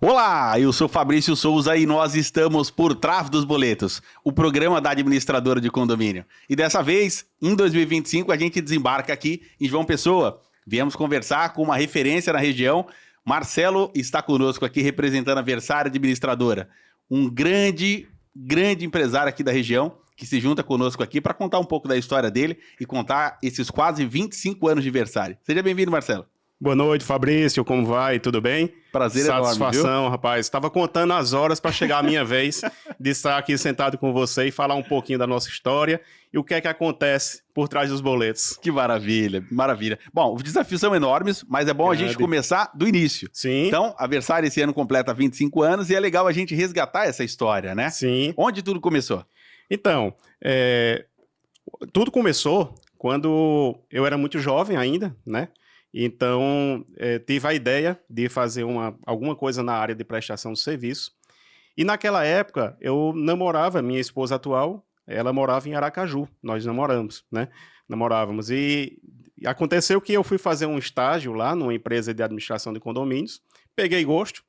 Olá, eu sou Fabrício Souza e nós estamos por Trás dos Boletos, o programa da administradora de condomínio. E dessa vez, em 2025, a gente desembarca aqui em João Pessoa. Viemos conversar com uma referência na região. Marcelo está conosco aqui representando a Versária Administradora, um grande empresário aqui da região que se junta conosco aqui para contar um pouco da história dele e contar esses quase 25 anos de Versária. Seja bem-vindo, Marcelo. Boa noite, Fabrício, como vai? Tudo bem? Prazer enorme, Satisfação, viu? rapaz. Estava contando as horas para chegar a minha vez de estar aqui sentado com você e falar um pouquinho da nossa história e o que é que acontece por trás dos boletos. Que maravilha, maravilha. Bom, os desafios são enormes, mas é bom a gente começar do início. Sim. Então, a Versária esse ano completa 25 anos e é legal a gente resgatar essa história, né? Sim. Onde tudo começou? Então, tudo começou quando eu era muito jovem ainda, né? Então, tive a ideia de fazer alguma coisa na área de prestação de serviço. E naquela época, eu namorava minha esposa atual, ela morava em Aracaju, nós namoramos, né? Namorávamos. E aconteceu que eu fui fazer um estágio lá numa empresa de administração de condomínios, peguei gosto,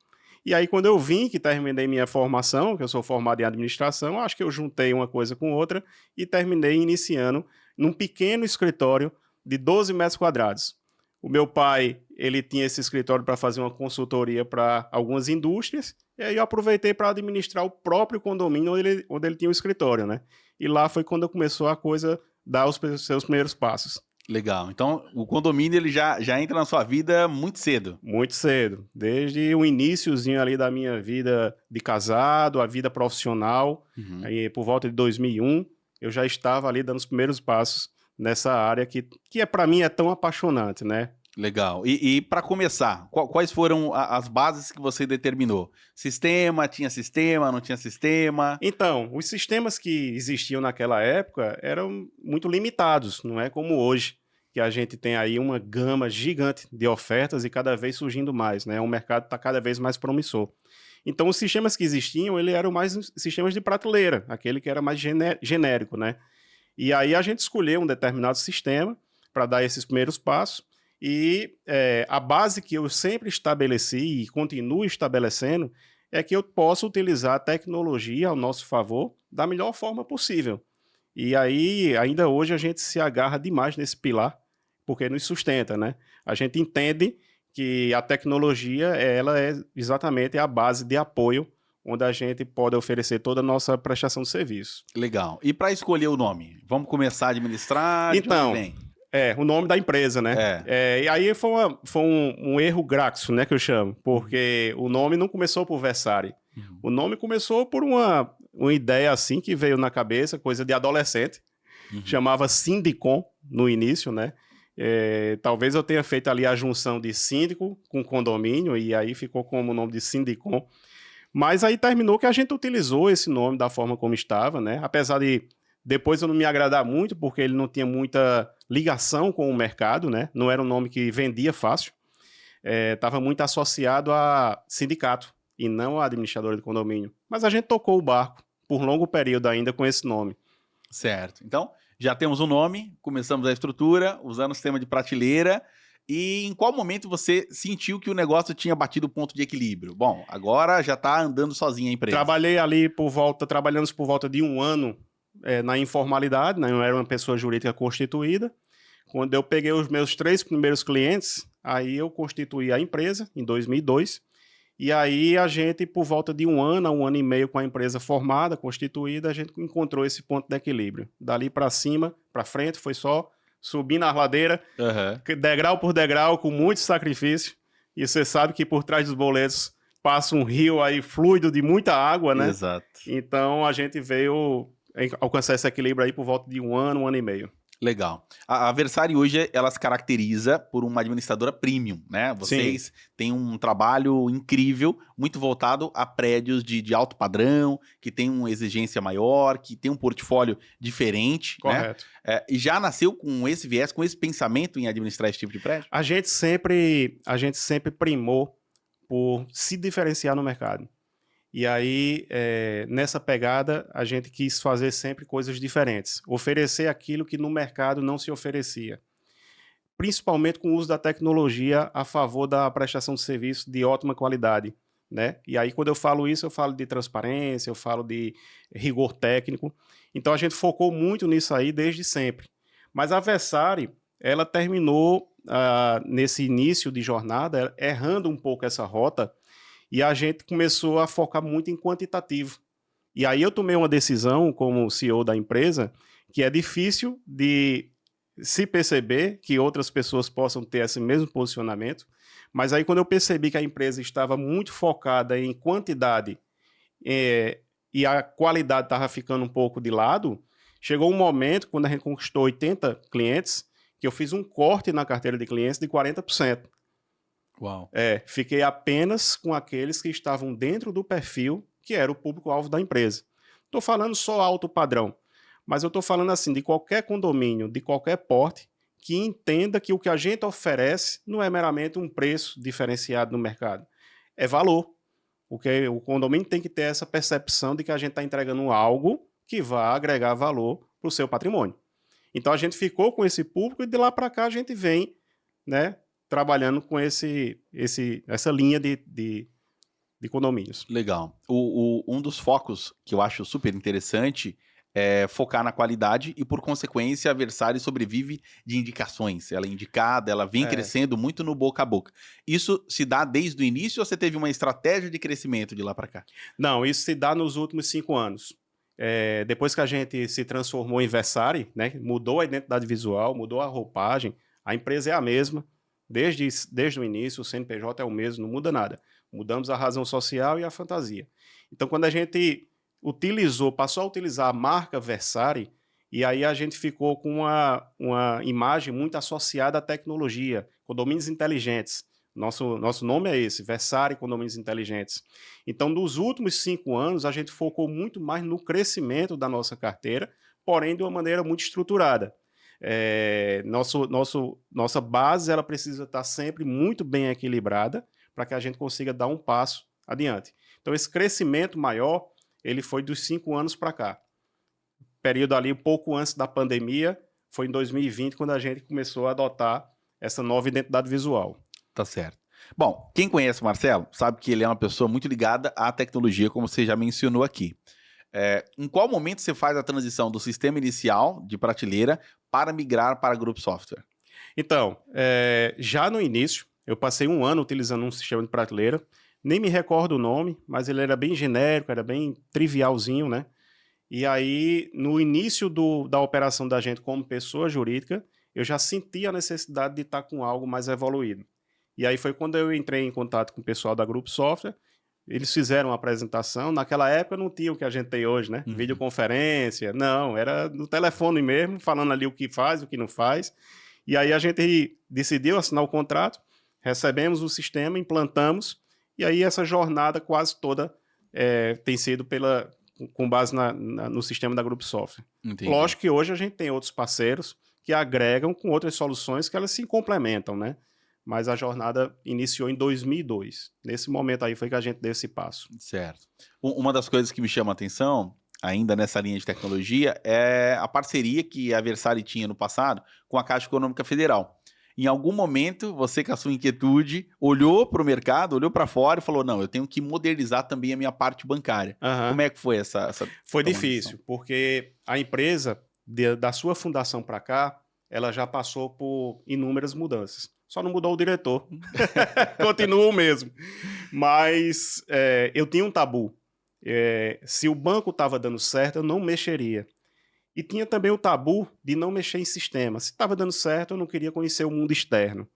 e aí quando eu vim, que terminei minha formação, que eu sou formado em administração, acho que eu juntei uma coisa com outra e terminei iniciando num pequeno escritório de 12 metros quadrados. O meu pai, ele tinha esse escritório para fazer uma consultoria para algumas indústrias, e aí eu aproveitei para administrar o próprio condomínio onde ele tinha o escritório, né? E lá foi quando começou a coisa dar os seus primeiros passos. Legal. Então, o condomínio ele já entra na sua vida muito cedo. Muito cedo. Desde o iniciozinho ali da minha vida de casado, a vida profissional, aí, por volta de 2001, eu já estava ali dando os primeiros passos nessa área que para mim é tão apaixonante, né? Legal. E para começar, quais foram as bases que você determinou? Sistema, tinha sistema, não tinha sistema? Então, os sistemas que existiam naquela época eram muito limitados, não é como hoje, que a gente tem aí uma gama gigante de ofertas e cada vez surgindo mais, né? O mercado está cada vez mais promissor. Então, os sistemas que existiam, eram mais sistemas de prateleira, aquele que era mais genérico, né? E aí a gente escolheu um determinado sistema para dar esses primeiros passos e a base que eu sempre estabeleci e continuo estabelecendo é que eu possa utilizar a tecnologia ao nosso favor da melhor forma possível. E aí, ainda hoje, a gente se agarra demais nesse pilar, porque nos sustenta, né? A gente entende que a tecnologia, ela é exatamente a base de apoio onde a gente pode oferecer toda a nossa prestação de serviço. Legal. E para escolher o nome? Vamos começar a administrar? Então, o nome da empresa, né? E aí foi um erro graxo, né, que eu chamo, porque o nome não começou por Versária. O nome começou por uma ideia assim que veio na cabeça, coisa de adolescente, chamava Sindicom no início, né? Talvez eu tenha feito ali a junção de síndico com condomínio e aí ficou como o nome de Sindicom. Mas aí terminou que a gente utilizou esse nome da forma como estava, né? Apesar de depois eu não me agradar muito, porque ele não tinha muita ligação com o mercado, né? Não era um nome que vendia fácil. Estava muito associado a sindicato e não a administradora de condomínio. Mas a gente tocou o barco por longo período ainda com esse nome. Certo. Então, já temos um nome, começamos a estrutura, usando o sistema de prateleira. E em qual momento você sentiu que o negócio tinha batido o ponto de equilíbrio? Bom, agora já está andando sozinha a empresa. Trabalhei ali trabalhando por volta de um ano na informalidade, né? Eu era uma pessoa jurídica constituída. Quando eu peguei os meus 3 primeiros clientes, aí eu constituí a empresa em 2002. E aí a gente, por volta de um ano e meio com a empresa formada, constituída, a gente encontrou esse ponto de equilíbrio. Dali para cima, para frente, foi só subir na ladeira, degrau por degrau, com muito sacrifício. E você sabe que por trás dos boletos passa um rio aí fluido de muita água, né? Exato. Então a gente veio alcançar esse equilíbrio aí por volta de um ano e meio. Legal. A Versária hoje, ela se caracteriza por uma administradora premium, né? Vocês têm um trabalho incrível, muito voltado a prédios de alto padrão, que tem uma exigência maior, que tem um portfólio diferente, correto, né? E já nasceu com esse viés, com esse pensamento em administrar esse tipo de prédio? A gente sempre primou por se diferenciar no mercado. E aí, nessa pegada, a gente quis fazer sempre coisas diferentes. Oferecer aquilo que no mercado não se oferecia. Principalmente com o uso da tecnologia a favor da prestação de serviço de ótima qualidade. né? E aí, quando eu falo isso, eu falo de transparência, eu falo de rigor técnico. Então, a gente focou muito nisso aí desde sempre. Mas a Versari, ela terminou nesse início de jornada errando um pouco essa rota e a gente começou a focar muito em quantitativo. E aí eu tomei uma decisão como CEO da empresa que é difícil de se perceber que outras pessoas possam ter esse mesmo posicionamento, mas aí quando eu percebi que a empresa estava muito focada em quantidade e a qualidade estava ficando um pouco de lado, chegou um momento, quando a gente conquistou 80 clientes, que eu fiz um corte na carteira de clientes de 40%. Uau. Fiquei apenas com aqueles que estavam dentro do perfil que era o público-alvo da empresa. Estou falando só alto padrão, mas eu estou falando assim de qualquer condomínio, de qualquer porte, que entenda que o que a gente oferece não é meramente um preço diferenciado no mercado, é valor. Porque o condomínio tem que ter essa percepção de que a gente está entregando algo que vai agregar valor para o seu patrimônio. Então a gente ficou com esse público e de lá para cá a gente vem, né, trabalhando com essa linha de condomínios. Legal. Um dos focos que eu acho super interessante é focar na qualidade e, por consequência, a Versari sobrevive de indicações. Ela é indicada, ela vem crescendo muito no boca a boca. Isso se dá desde o início ou você teve uma estratégia de crescimento de lá para cá? Não, isso se dá nos últimos 5 anos. Depois que a gente se transformou em Versari, né, mudou a identidade visual, mudou a roupagem, a empresa é a mesma, desde o início, o CNPJ é o mesmo, não muda nada. Mudamos a razão social e a fantasia. Então, quando a gente passou a utilizar a marca Versari, e aí a gente ficou com uma imagem muito associada à tecnologia, condomínios inteligentes. Nosso nome é esse, Versari Condomínios Inteligentes. Então, nos últimos 5 anos, a gente focou muito mais no crescimento da nossa carteira, porém de uma maneira muito estruturada. Nossa base ela precisa estar sempre muito bem equilibrada para que a gente consiga dar um passo adiante. Então, esse crescimento maior, ele foi dos 5 anos para cá. Período ali, pouco antes da pandemia, foi em 2020, quando a gente começou a adotar essa nova identidade visual. Tá certo. Bom, quem conhece o Marcelo sabe que ele é uma pessoa muito ligada à tecnologia, como você já mencionou aqui. Em qual momento você faz a transição do sistema inicial de prateleira para migrar para Group Software? Então, já no início, eu passei 1 ano utilizando um sistema de prateleira, nem me recordo o nome, mas ele era bem genérico, era bem trivialzinho, né? E aí, no início da operação da gente como pessoa jurídica, eu já senti a necessidade de estar com algo mais evoluído. E aí foi quando eu entrei em contato com o pessoal da Group Software, eles fizeram uma apresentação, naquela época não tinha o que a gente tem hoje, né? Uhum. Videoconferência, não, era no telefone mesmo, falando ali o que faz, o que não faz. E aí a gente decidiu assinar o contrato, recebemos o sistema, implantamos, e aí essa jornada quase toda tem sido com base no sistema da Group Software. Entendi. Lógico que hoje a gente tem outros parceiros que agregam com outras soluções que elas se complementam, né? Mas a jornada iniciou em 2002. Nesse momento aí foi que a gente deu esse passo. Certo. Uma das coisas que me chama a atenção, ainda nessa linha de tecnologia, é a parceria que a Versari tinha no passado com a Caixa Econômica Federal. Em algum momento, você com a sua inquietude, olhou para o mercado, olhou para fora e falou, não, eu tenho que modernizar também a minha parte bancária. Uhum. Como é que foi essa Foi difícil, porque a empresa, da sua fundação para cá, ela já passou por inúmeras mudanças. Só não mudou o diretor. Continua o mesmo. Mas eu tinha um tabu. Se o banco estava dando certo, eu não mexeria. E tinha também o tabu de não mexer em sistema. Se estava dando certo, eu não queria conhecer o mundo externo.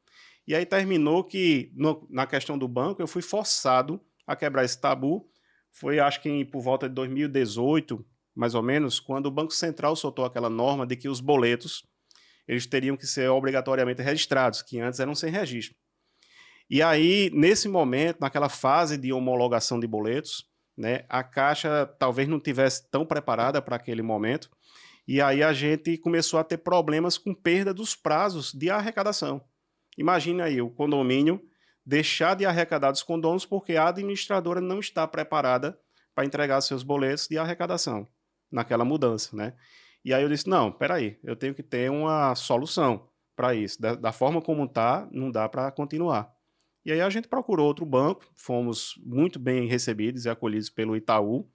E aí terminou que, na questão do banco, eu fui forçado a quebrar esse tabu. Foi, acho que por volta de 2018, mais ou menos, quando o Banco Central soltou aquela norma de que os boletos eles teriam que ser obrigatoriamente registrados, que antes eram sem registro. E aí, nesse momento, naquela fase de homologação de boletos, né, a Caixa talvez não tivesse tão preparada para aquele momento, e aí a gente começou a ter problemas com perda dos prazos de arrecadação. Imagine aí o condomínio deixar de arrecadar dos condôminos porque a administradora não está preparada para entregar seus boletos de arrecadação naquela mudança, né? E aí eu disse, não, peraí, eu tenho que ter uma solução para isso. Da forma como está, não dá para continuar. E aí a gente procurou outro banco, fomos muito bem recebidos e acolhidos pelo Itaú.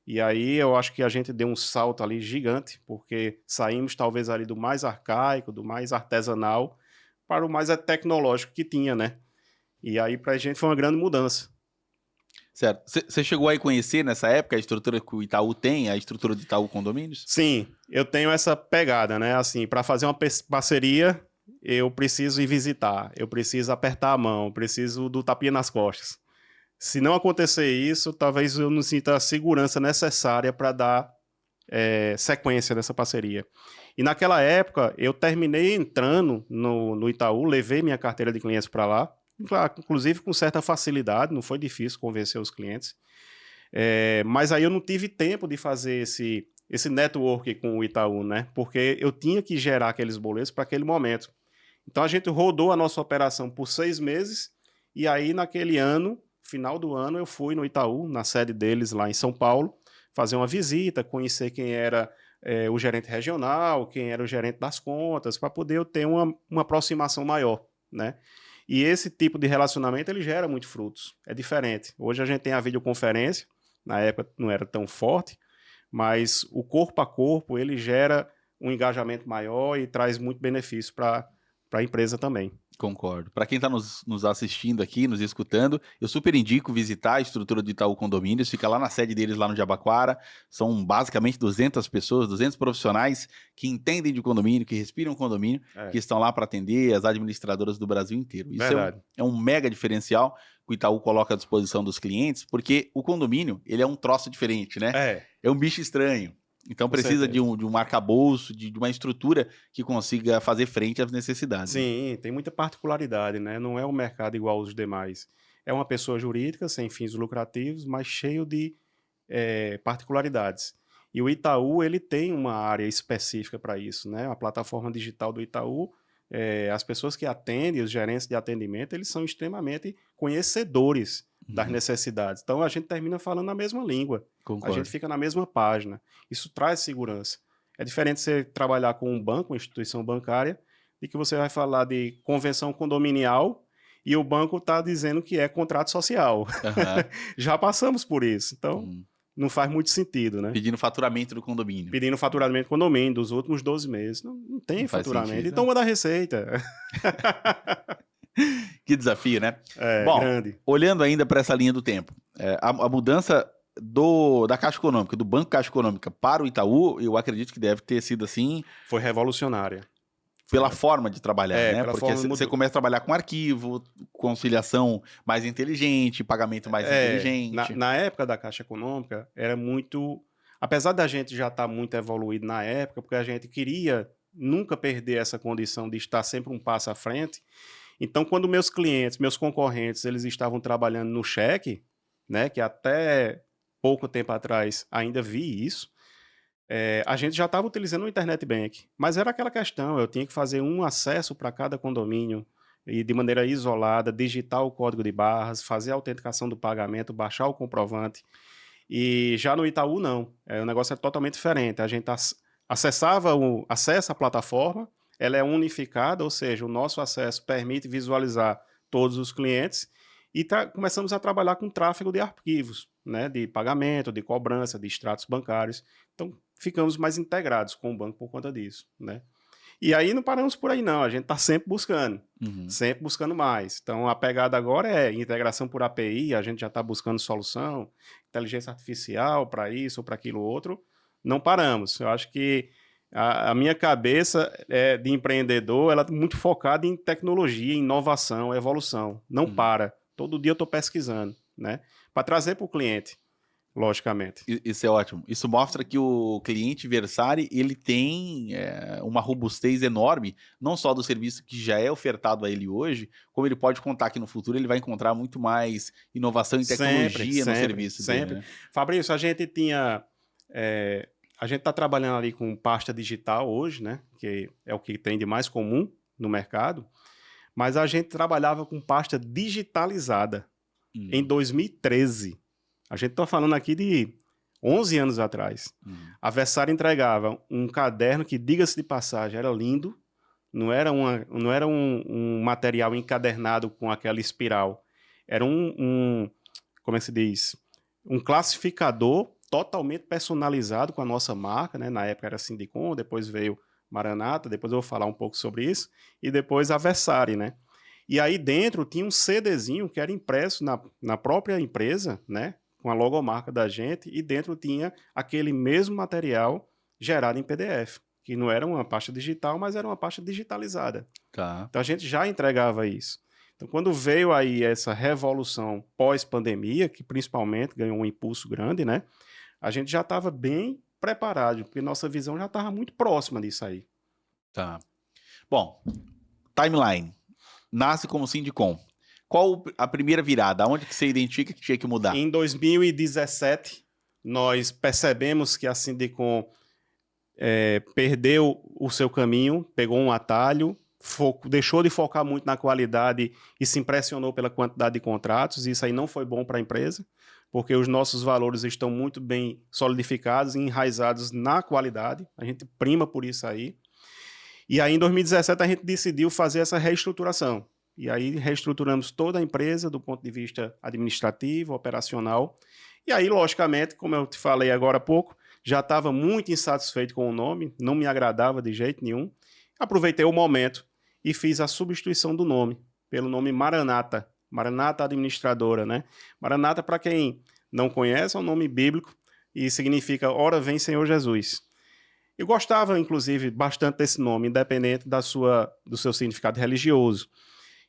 E aí eu acho que a gente deu um salto ali gigante, porque saímos talvez ali do mais arcaico, do mais artesanal, para o mais tecnológico que tinha, né? E aí para a gente foi uma grande mudança. Certo. Você chegou aí conhecer nessa época a estrutura que o Itaú tem, a estrutura do Itaú Condomínios? Sim, eu tenho essa pegada, né? Assim, para fazer uma parceria, eu preciso ir visitar, eu preciso apertar a mão, eu preciso do tapinha nas costas. Se não acontecer isso, talvez eu não sinta a segurança necessária para dar sequência dessa parceria. E naquela época, eu terminei entrando no Itaú, levei minha carteira de clientes para lá, inclusive com certa facilidade, não foi difícil convencer os clientes. Mas aí eu não tive tempo de fazer esse network com o Itaú, né? Porque eu tinha que gerar aqueles boletos para aquele momento. Então a gente rodou a nossa operação por 6 meses, e aí naquele ano, final do ano, eu fui no Itaú, na sede deles lá em São Paulo, fazer uma visita, conhecer quem era o gerente regional, quem era o gerente das contas, para poder eu ter uma aproximação maior, né? E esse tipo de relacionamento, ele gera muito frutos. É diferente. Hoje a gente tem a videoconferência, na época não era tão forte, mas o corpo a corpo, ele gera um engajamento maior e traz muito benefício para a empresa também. Concordo. Para quem está nos assistindo aqui, nos escutando, eu super indico visitar a estrutura do Itaú Condomínios, fica lá na sede deles, lá no Jabaquara. São basicamente 200 pessoas, 200 profissionais que entendem de condomínio, que respiram condomínio, que estão lá para atender as administradoras do Brasil inteiro. Isso é um mega diferencial que o Itaú coloca à disposição dos clientes, porque o condomínio, ele é um troço diferente, né? É um bicho estranho. Então precisa de um arcabouço, de uma estrutura que consiga fazer frente às necessidades. Sim, tem muita particularidade, né? Não é um mercado igual aos demais. É uma pessoa jurídica, sem fins lucrativos, mas cheio de particularidades. E o Itaú, ele tem uma área específica para isso, né? A plataforma digital do Itaú, as pessoas que atendem, os gerentes de atendimento, eles são extremamente conhecedores das necessidades. Então a gente termina falando a mesma língua. Concordo. A gente fica na mesma página. Isso traz segurança. É diferente você trabalhar com um banco, uma instituição bancária, de que você vai falar de convenção condominial e o banco está dizendo que é contrato social. Já passamos por isso. Então, não faz muito sentido, né? Pedindo faturamento do condomínio. Pedindo faturamento do condomínio dos últimos 12 meses. Não tem faturamento. Sentido, então, manda a receita. Que desafio, né? Bom, grande. Olhando ainda para essa linha do tempo, a mudança da Caixa Econômica, do Banco Caixa Econômica para o Itaú, eu acredito que deve ter sido assim... Foi revolucionária. Pela forma de trabalhar, né? Porque você começa a trabalhar com arquivo, conciliação mais inteligente, pagamento mais inteligente. Na época da Caixa Econômica, era muito... Apesar da gente já estar muito evoluído na época, porque a gente queria nunca perder essa condição de estar sempre um passo à frente. Então, quando meus clientes, meus concorrentes, eles estavam trabalhando no cheque, né? Que até pouco tempo atrás ainda vi isso, a gente já estava utilizando o Internet Bank, mas era aquela questão, eu tinha que fazer um acesso para cada condomínio e de maneira isolada, digitar o código de barras, fazer a autenticação do pagamento, baixar o comprovante. E já no Itaú não, o negócio é totalmente diferente. A gente acessa a plataforma, ela é unificada, ou seja, o nosso acesso permite visualizar todos os clientes e começamos a trabalhar com tráfego de arquivos, né, de pagamento, de cobrança, de extratos bancários. Então, ficamos mais integrados com o banco por conta disso, né? E aí não paramos por aí não, a gente está sempre buscando mais. Então, a pegada agora é integração por API, a gente já está buscando solução, inteligência artificial para isso ou para aquilo outro, não paramos. Eu acho que a minha cabeça de empreendedor, ela é muito focada em tecnologia, inovação, evolução, não para. Todo dia eu estou pesquisando, né? Para trazer para o cliente. Logicamente. Isso é ótimo. Isso mostra que o cliente Versari, ele tem uma robustez enorme, não só do serviço que já é ofertado a ele hoje, como ele pode contar que no futuro ele vai encontrar muito mais inovação e tecnologia no serviço dele. Né? Fabrício, a gente tinha... a gente está trabalhando ali com pasta digital hoje, né? Que é o que tem de mais comum no mercado, mas a gente trabalhava com pasta digitalizada em 2013. A gente está falando aqui de 11 anos atrás. A Versari entregava um caderno que, diga-se de passagem, era lindo, não era um material encadernado com aquela espiral. Era como é que se diz? Um classificador totalmente personalizado com a nossa marca, né? Na época era Sindicom, depois veio Maranata, depois eu vou falar um pouco sobre isso, e depois a Versari, né? E aí dentro tinha um CDzinho que era impresso na própria empresa, né? Com a logomarca da gente, e dentro tinha aquele mesmo material gerado em PDF, que não era uma pasta digital, mas era uma pasta digitalizada. Tá. Então a gente já entregava isso. Então quando veio aí essa revolução pós-pandemia, que principalmente ganhou um impulso grande, né? A gente já estava bem preparado, porque nossa visão já estava muito próxima disso aí. Tá. Bom, timeline. Nasce como Sindicom. Qual a primeira virada? Aonde que você identifica que tinha que mudar? Em 2017, nós percebemos que a Sindicom perdeu o seu caminho, pegou um atalho, deixou de focar muito na qualidade e se impressionou pela quantidade de contratos. Isso aí não foi bom para a empresa, porque os nossos valores estão muito bem solidificados e enraizados na qualidade. A gente prima por isso aí. E aí, em 2017, a gente decidiu fazer essa reestruturação. E aí, reestruturamos toda a empresa do ponto de vista administrativo, operacional. E aí, logicamente, como eu te falei agora há pouco, já estava muito insatisfeito com o nome, não me agradava de jeito nenhum. Aproveitei o momento e fiz a substituição do nome pelo nome Maranata. Maranata Administradora, né? Maranata, para quem não conhece, é um nome bíblico e significa Ora vem Senhor Jesus. Eu gostava, inclusive, bastante desse nome, independente do seu significado religioso.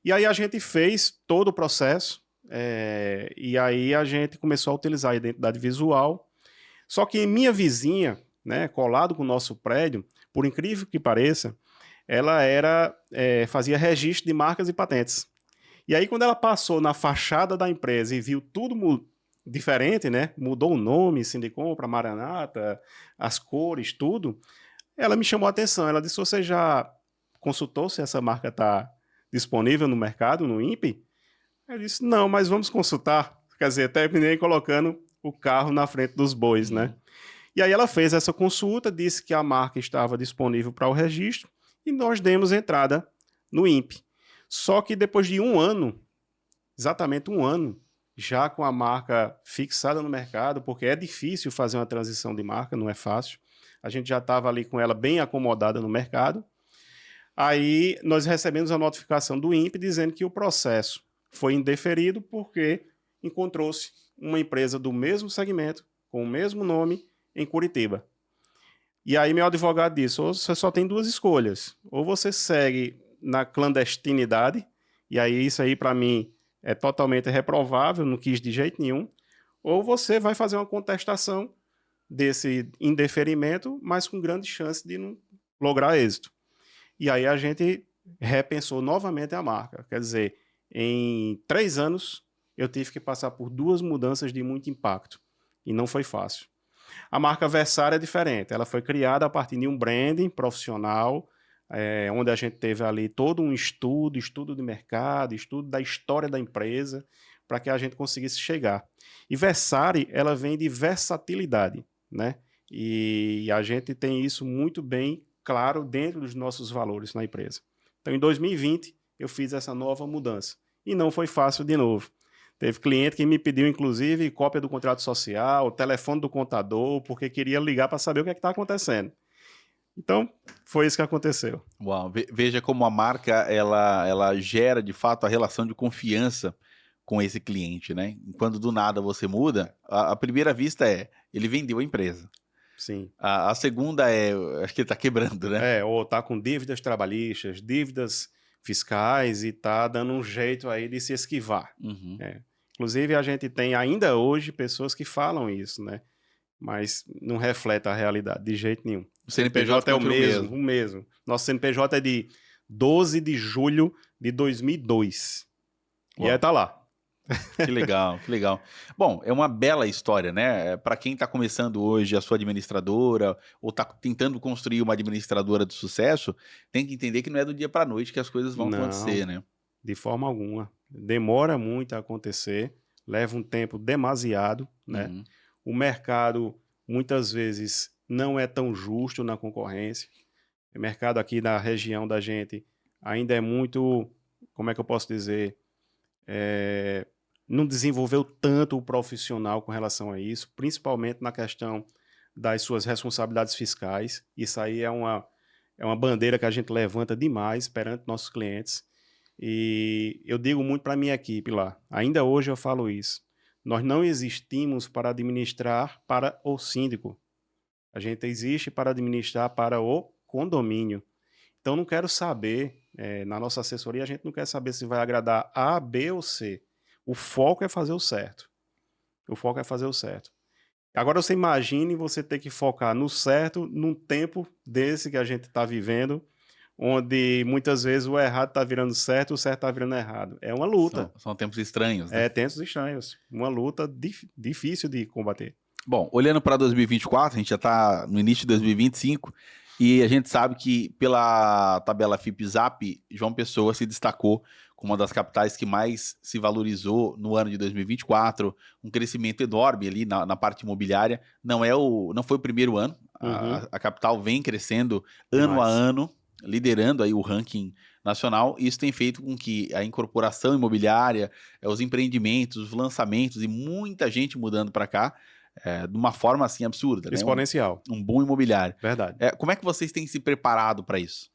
E aí a gente fez todo o processo, e aí a gente começou a utilizar a identidade visual. Só que minha vizinha, né, colado com o nosso prédio, por incrível que pareça, ela fazia registro de marcas e patentes. E aí, quando ela passou na fachada da empresa e viu tudo diferente, né? Mudou o nome, Sindicom para Maranata, as cores, tudo. Ela me chamou a atenção. Ela disse: você já consultou se essa marca está disponível no mercado, no INPE? Eu disse: não, mas vamos consultar. Quer dizer, terminei colocando o carro na frente dos bois, né? E aí ela fez essa consulta, disse que a marca estava disponível para o registro e nós demos entrada no INPE. Só que depois de um ano, exatamente um ano, já com a marca fixada no mercado, porque é difícil fazer uma transição de marca, não é fácil. A gente já estava ali com ela bem acomodada no mercado. Aí nós recebemos a notificação do INPE dizendo que o processo foi indeferido porque encontrou-se uma empresa do mesmo segmento, com o mesmo nome, em Curitiba. E aí meu advogado disse: ou você só tem duas escolhas, ou você segue na clandestinidade, e aí isso aí para mim é totalmente reprovável, não quis de jeito nenhum, ou você vai fazer uma contestação desse indeferimento, mas com grande chance de não lograr êxito. E aí a gente repensou novamente a marca. Quer dizer, em 3 anos eu tive que passar por 2 mudanças de muito impacto, e não foi fácil. A marca Versari é diferente, ela foi criada a partir de um branding profissional, onde a gente teve ali todo um estudo de mercado, estudo da história da empresa, para que a gente conseguisse chegar. E Versari, ela vem de versatilidade, né? E a gente tem isso muito bem claro dentro dos nossos valores na empresa. Então, em 2020, eu fiz essa nova mudança. E não foi fácil de novo. Teve cliente que me pediu, inclusive, cópia do contrato social, o telefone do contador, porque queria ligar para saber o que é está acontecendo. Então, foi isso que aconteceu. Uau, veja como a marca ela gera de fato a relação de confiança com esse cliente, né? Quando do nada você muda, a primeira vista ele vendeu a empresa. Sim. A segunda acho que ele está quebrando, né? Ou está com dívidas trabalhistas, dívidas fiscais e está dando um jeito aí de se esquivar. Uhum. Inclusive, a gente tem ainda hoje pessoas que falam isso, né? Mas não reflete a realidade de jeito nenhum. O CNPJ é o mesmo. Nosso CNPJ é de 12 de julho de 2002. Uau. E aí tá lá. Que legal, que legal. Bom, é uma bela história, né? Para quem está começando hoje a sua administradora ou está tentando construir uma administradora de sucesso, tem que entender que não é do dia para a noite que as coisas vão acontecer, né? De forma alguma. Demora muito a acontecer, leva um tempo demasiado, né? Uhum. O mercado, muitas vezes, não é tão justo na concorrência. O mercado aqui na região da gente ainda é muito, como é que eu posso dizer, não desenvolveu tanto o profissional com relação a isso, principalmente na questão das suas responsabilidades fiscais. Isso aí é uma bandeira que a gente levanta demais perante nossos clientes. E eu digo muito para a minha equipe lá, ainda hoje eu falo isso. Nós não existimos para administrar para o síndico. A gente existe para administrar para o condomínio. Então, não quero saber, na nossa assessoria, a gente não quer saber se vai agradar A, B ou C. O foco é fazer o certo. O foco é fazer o certo. Agora, você imagine você ter que focar no certo num tempo desse que a gente está vivendo, onde muitas vezes o errado está virando certo, o certo está virando errado. É uma luta. São tempos estranhos, né? É tempos estranhos. Uma luta difícil de combater. Bom, olhando para 2024, a gente já está no início de 2025 e a gente sabe que pela tabela FIPE-ZAP, João Pessoa se destacou como uma das capitais que mais se valorizou no ano de 2024, um crescimento enorme ali na parte imobiliária. Não foi o primeiro ano, a capital vem crescendo ano a Demais. ano, liderando aí o ranking nacional. E isso tem feito com que a incorporação imobiliária, os empreendimentos, os lançamentos e muita gente mudando para cá, de uma forma assim absurda, né? Exponencial. Um boom imobiliário. Verdade. Como é que vocês têm se preparado para isso?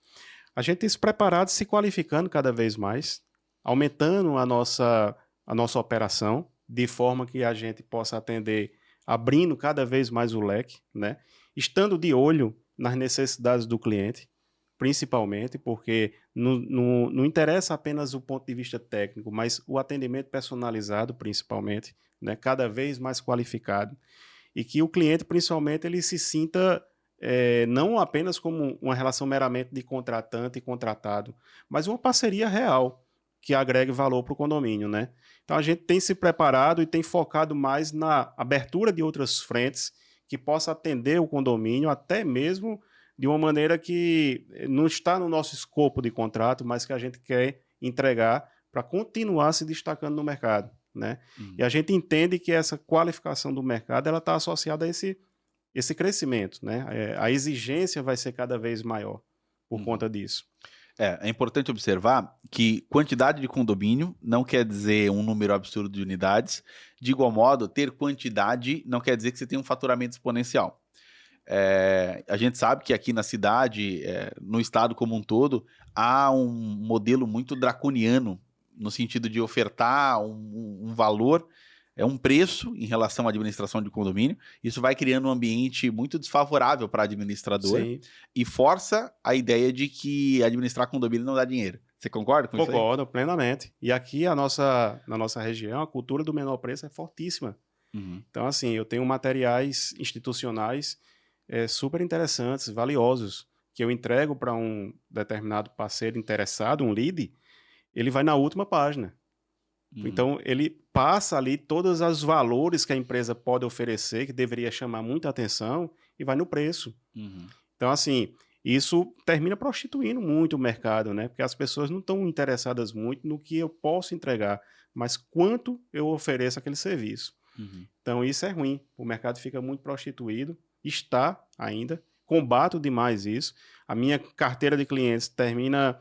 A gente tem se preparado, se qualificando cada vez mais, aumentando a nossa operação, de forma que a gente possa atender, abrindo cada vez mais o leque, né? Estando de olho nas necessidades do cliente, principalmente, porque não interessa apenas o ponto de vista técnico, mas o atendimento personalizado, principalmente, né? Cada vez mais qualificado. E que o cliente, principalmente, ele se sinta não apenas como uma relação meramente de contratante e contratado, mas uma parceria real que agregue valor para o condomínio, né? Então a gente tem se preparado e tem focado mais na abertura de outras frentes que possa atender o condomínio, até mesmo de uma maneira que não está no nosso escopo de contrato, mas que a gente quer entregar para continuar se destacando no mercado, né? E a gente entende que essa qualificação do mercado ela está associada a esse crescimento, né? A exigência vai ser cada vez maior por conta disso. É importante observar que quantidade de condomínio não quer dizer um número absurdo de unidades. De igual modo, ter quantidade não quer dizer que você tem um faturamento exponencial. A gente sabe que aqui na cidade, no estado como um todo, há um modelo muito draconiano no sentido de ofertar um valor, um preço em relação à administração de condomínio. Isso vai criando um ambiente muito desfavorável para a administradora. Sim. E força a ideia de que administrar condomínio não dá dinheiro. Você concorda com isso aí? Concordo plenamente. E aqui na nossa região, a cultura do menor preço é fortíssima. Então, assim, eu tenho materiais institucionais super interessantes, valiosos, que eu entrego para um determinado parceiro interessado, um lead, ele vai na última página. Então, ele passa ali todos os valores que a empresa pode oferecer, que deveria chamar muita atenção, e vai no preço. Então, assim, isso termina prostituindo muito o mercado, né? Porque as pessoas não estão interessadas muito no que eu posso entregar, mas quanto eu ofereço aquele serviço. Então, isso é ruim. O mercado fica muito prostituído, está ainda, combato demais isso. A minha carteira de clientes termina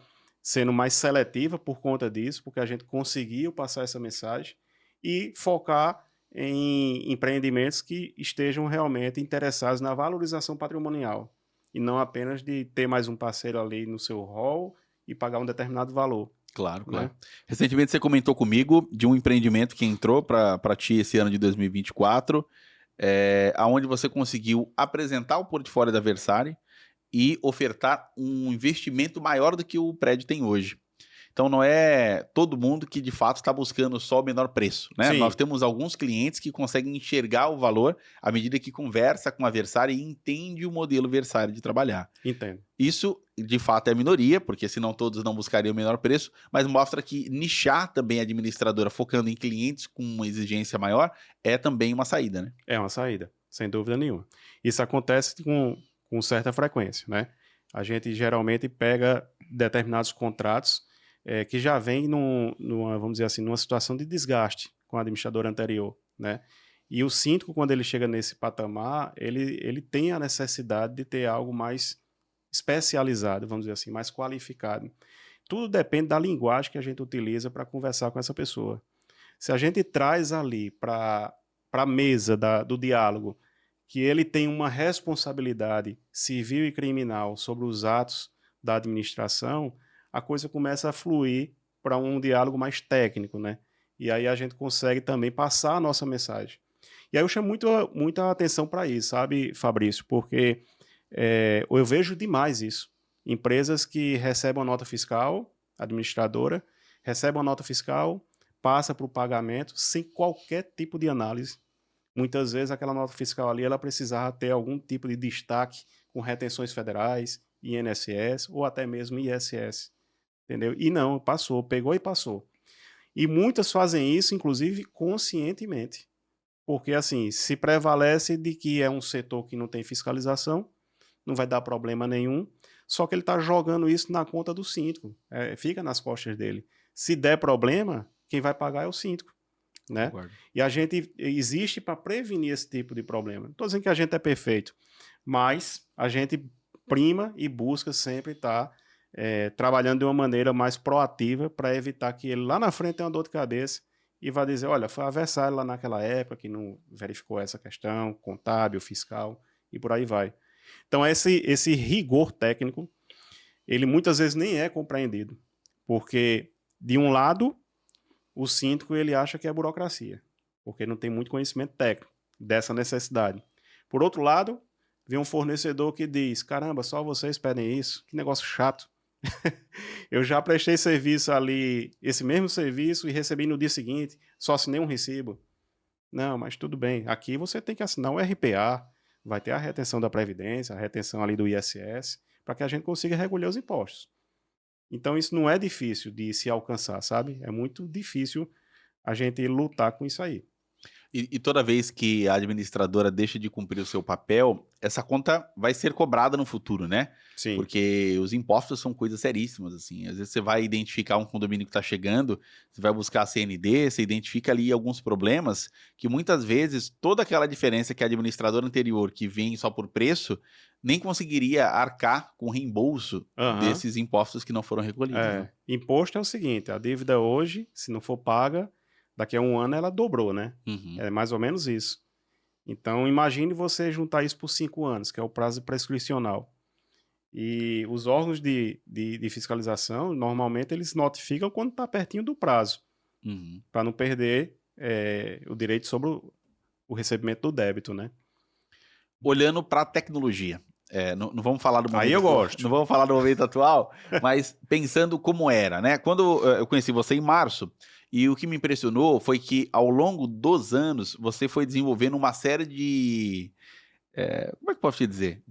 sendo mais seletiva por conta disso, porque a gente conseguiu passar essa mensagem e focar em empreendimentos que estejam realmente interessados na valorização patrimonial e não apenas de ter mais um parceiro ali no seu hall e pagar um determinado valor. Claro, claro. Né? Recentemente você comentou comigo de um empreendimento que entrou para ti esse ano de 2024, onde você conseguiu apresentar o portfólio da Versária e ofertar um investimento maior do que o prédio tem hoje. Então não é todo mundo que de fato está buscando só o menor preço, né? Sim. Nós temos alguns clientes que conseguem enxergar o valor à medida que conversa com a Versária e entende o modelo Versária de trabalhar. Entendo. Isso, de fato, é a minoria, porque senão todos não buscariam o menor preço, mas mostra que nichar também a administradora focando em clientes com uma exigência maior é também uma saída, né? É uma saída, sem dúvida nenhuma. Isso acontece com certa frequência, né? A gente geralmente pega determinados contratos que já vem vamos dizer assim, numa situação de desgaste com o administrador anterior, né? E o síndico, quando ele chega nesse patamar, ele tem a necessidade de ter algo mais especializado, vamos dizer assim, mais qualificado. Tudo depende da linguagem que a gente utiliza para conversar com essa pessoa. Se a gente traz ali para a mesa do diálogo que ele tem uma responsabilidade civil e criminal sobre os atos da administração, a coisa começa a fluir para um diálogo mais técnico, né? E aí a gente consegue também passar a nossa mensagem. E aí eu chamo muita atenção para isso, sabe, Fabrício? Porque eu vejo demais isso. Empresas que recebem uma nota fiscal, administradora, recebem uma nota fiscal, passa para o pagamento sem qualquer tipo de análise. Muitas vezes aquela nota fiscal ali ela precisava ter algum tipo de destaque com retenções federais, INSS ou até mesmo ISS. Entendeu? E não, passou, pegou e passou. E muitas fazem isso, inclusive, conscientemente. Porque, assim, se prevalece de que é um setor que não tem fiscalização, não vai dar problema nenhum, só que ele está jogando isso na conta do síndico, fica nas costas dele. Se der problema, quem vai pagar é o síndico, né? Concordo. E a gente existe para prevenir esse tipo de problema. Não estou dizendo que a gente é perfeito, mas a gente prima e busca sempre estar trabalhando de uma maneira mais proativa para evitar que ele lá na frente tenha uma dor de cabeça e vá dizer, olha, foi adversário lá naquela época que não verificou essa questão, contábil, fiscal e por aí vai. Então esse rigor técnico, ele muitas vezes nem é compreendido, porque de um lado o síndico ele acha que é burocracia, porque não tem muito conhecimento técnico dessa necessidade. Por outro lado, vem um fornecedor que diz, caramba, só vocês pedem isso, que negócio chato. Eu já prestei serviço ali, esse mesmo serviço, e recebi no dia seguinte, só assinei um recibo. Não, mas tudo bem, aqui você tem que assinar o RPA, vai ter a retenção da Previdência, a retenção ali do ISS, para que a gente consiga recolher os impostos. Então isso não é difícil de se alcançar, sabe? É muito difícil a gente lutar com isso aí. E toda vez que a administradora deixa de cumprir o seu papel, essa conta vai ser cobrada no futuro, né? Sim. Porque os impostos são coisas seríssimas, assim. Às vezes você vai identificar um condomínio que está chegando, você vai buscar a CND, você identifica ali alguns problemas que muitas vezes toda aquela diferença que a administradora anterior, que vem só por preço, nem conseguiria arcar com o reembolso desses impostos que não foram recolhidos. Né? Imposto é o seguinte, a dívida hoje, se não for paga, daqui a um ano ela dobrou, né? Uhum. É mais ou menos isso. Então, imagine você juntar isso por 5 anos, que é o prazo prescricional. E os órgãos de fiscalização, normalmente, eles notificam quando está pertinho do prazo, para não perder o direito sobre o recebimento do débito, né? Olhando para a tecnologia, não vamos falar do momento Aí eu gosto. Não vamos falar do momento atual, mas pensando como era, né? Quando eu conheci você em março, e o que me impressionou foi que ao longo dos anos você foi desenvolvendo uma série de como é que posso te dizer?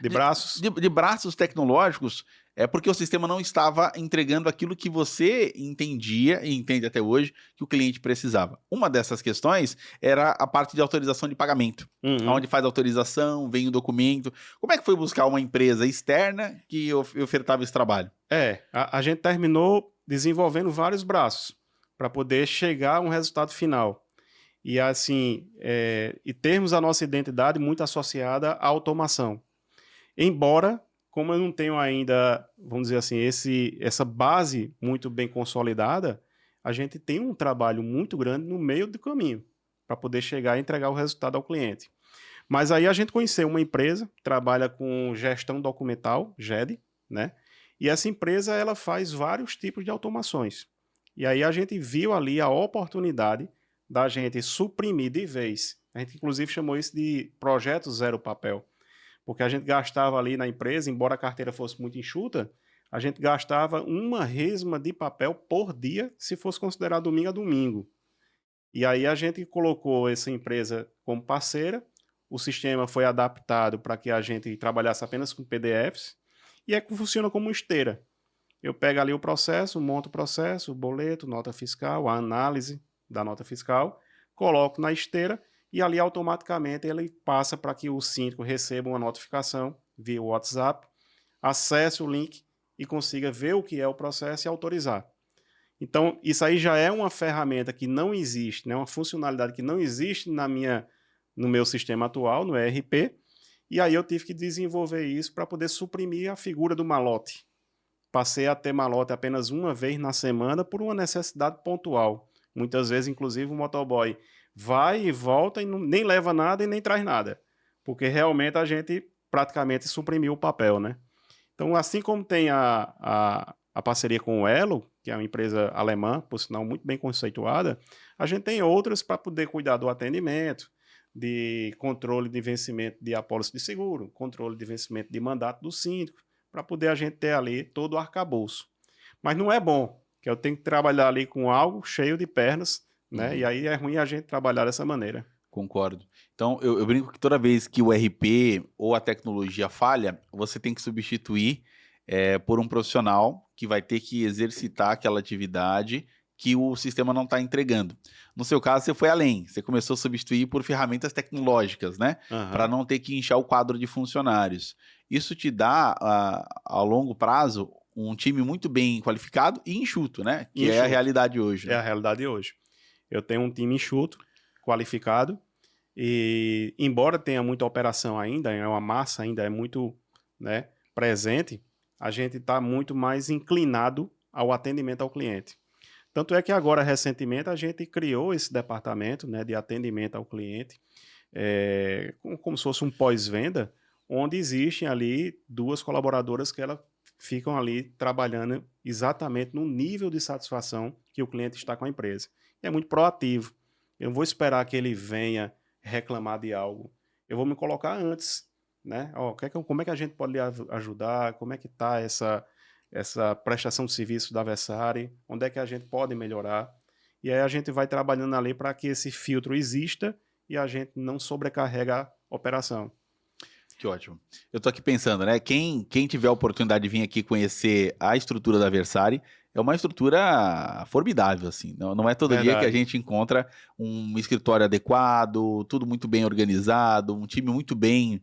De braços. De braços tecnológicos, porque o sistema não estava entregando aquilo que você entendia, e entende até hoje, que o cliente precisava. Uma dessas questões era a parte de autorização de pagamento, onde faz a autorização, vem o documento. Como é que foi buscar uma empresa externa que ofertava esse trabalho? A gente terminou desenvolvendo vários braços para poder chegar a um resultado final. E assim, e termos a nossa identidade muito associada à automação. Embora, como eu não tenho ainda, vamos dizer assim, essa base muito bem consolidada, a gente tem um trabalho muito grande no meio do caminho para poder chegar e entregar o resultado ao cliente. Mas aí a gente conheceu uma empresa que trabalha com gestão documental, GED, né? E essa empresa ela faz vários tipos de automações. E aí a gente viu ali a oportunidade da gente suprimir de vez. A gente, inclusive, chamou isso de projeto zero papel. Porque a gente gastava ali na empresa, embora a carteira fosse muito enxuta, a gente gastava uma resma de papel por dia, se fosse considerar domingo a domingo. E aí a gente colocou essa empresa como parceira, o sistema foi adaptado para que a gente trabalhasse apenas com PDFs, e é que funciona como esteira. Eu pego ali o processo, monto o processo, o boleto, nota fiscal, a análise da nota fiscal, coloco na esteira e ali automaticamente ele passa para que o síndico receba uma notificação via WhatsApp, acesse o link e consiga ver o que é o processo e autorizar. Então, isso aí já é uma ferramenta que não existe, né? Uma funcionalidade que não existe no meu sistema atual, no ERP, E aí eu tive que desenvolver isso para poder suprimir a figura do malote. Passei a ter malote apenas uma vez na semana por uma necessidade pontual. Muitas vezes, inclusive, o motoboy vai e volta e nem leva nada e nem traz nada. Porque realmente a gente praticamente suprimiu o papel, né? Então, assim como tem a parceria com o Elo, que é uma empresa alemã, por sinal muito bem conceituada, a gente tem outras para poder cuidar do atendimento, de controle de vencimento de apólice de seguro, controle de vencimento de mandato do síndico, para poder a gente ter ali todo o arcabouço. Mas não é bom, que eu tenho que trabalhar ali com algo cheio de pernas, né? E aí é ruim a gente trabalhar dessa maneira. Concordo. Então, eu brinco que toda vez que o RP ou a tecnologia falha, você tem que substituir por um profissional que vai ter que exercitar aquela atividade que o sistema não está entregando. No seu caso, você foi além. Você começou a substituir por ferramentas tecnológicas, né? Para não ter que inchar o quadro de funcionários. Isso te dá, a longo prazo, um time muito bem qualificado e enxuto, né? Que é a realidade hoje. Né? É a realidade hoje. Eu tenho um time enxuto, qualificado, e embora tenha muita operação ainda, a massa ainda é muito, né, presente, a gente está muito mais inclinado ao atendimento ao cliente. Tanto é que agora, recentemente, a gente criou esse departamento, né, de atendimento ao cliente, como se fosse um pós-venda, onde existem ali 2 colaboradoras que elas ficam ali trabalhando exatamente no nível de satisfação que o cliente está com a empresa. É muito proativo. Eu não vou esperar que ele venha reclamar de algo. Eu vou me colocar antes, né? Como é que a gente pode lhe ajudar? Como é que está essa prestação de serviço da Versari? Onde é que a gente pode melhorar? E aí a gente vai trabalhando ali para que esse filtro exista e a gente não sobrecarrega a operação. Que ótimo. Eu tô aqui pensando, né? Quem tiver a oportunidade de vir aqui conhecer a estrutura da Versari, é uma estrutura formidável, assim. Não é todo dia que a gente encontra um escritório adequado, tudo muito bem organizado, um time muito bem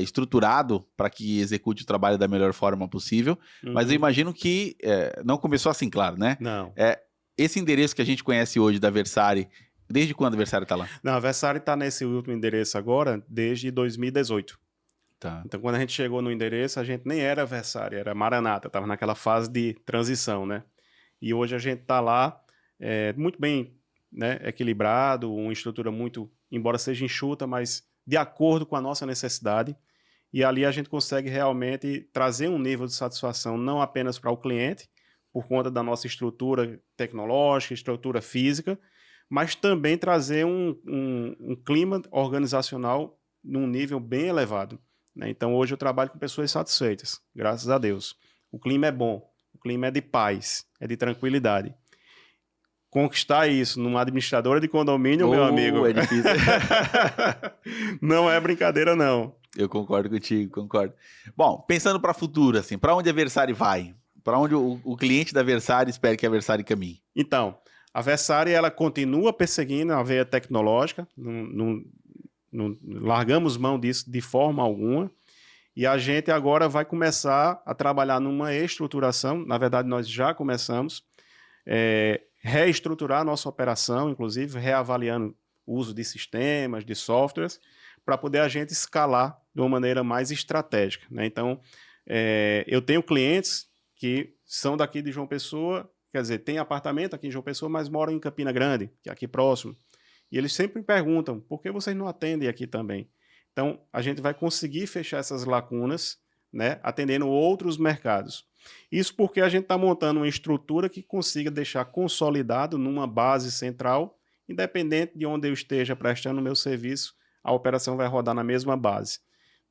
estruturado para que execute o trabalho da melhor forma possível. Mas eu imagino que não começou assim, claro, né? Não. Esse endereço que a gente conhece hoje da Versari, desde quando a Versari está lá? Não, a Versari está nesse último endereço agora desde 2018. Tá. Então, quando a gente chegou no endereço, a gente nem era Versari, era Maranata, estava naquela fase de transição, né? E hoje a gente está lá muito bem, né, equilibrado, uma estrutura muito, embora seja enxuta, mas de acordo com a nossa necessidade. E ali a gente consegue realmente trazer um nível de satisfação não apenas para o cliente, por conta da nossa estrutura tecnológica, estrutura física, mas também trazer um clima organizacional num nível bem elevado. Então, hoje eu trabalho com pessoas satisfeitas, graças a Deus. O clima é bom, o clima é de paz, é de tranquilidade. Conquistar isso numa administradora de condomínio, meu amigo, é difícil. Não é brincadeira, não. Eu concordo contigo, concordo. Bom, pensando para o futuro, assim, para onde a Versari vai? Para onde o cliente da Versari espera que a Versari caminhe? Então, a Versari, ela continua perseguindo a veia tecnológica, não largamos mão disso de forma alguma, e a gente agora vai começar a trabalhar numa estruturação, na verdade nós já começamos, reestruturar a nossa operação, inclusive reavaliando o uso de sistemas, de softwares, para poder a gente escalar de uma maneira mais estratégica, né? Então, eu tenho clientes que são daqui de João Pessoa, quer dizer, tem apartamento aqui em João Pessoa, mas moram em Campina Grande, que é aqui próximo. E eles sempre me perguntam, por que vocês não atendem aqui também? Então, a gente vai conseguir fechar essas lacunas, né, atendendo outros mercados. Isso porque a gente está montando uma estrutura que consiga deixar consolidado numa base central, independente de onde eu esteja prestando o meu serviço, a operação vai rodar na mesma base.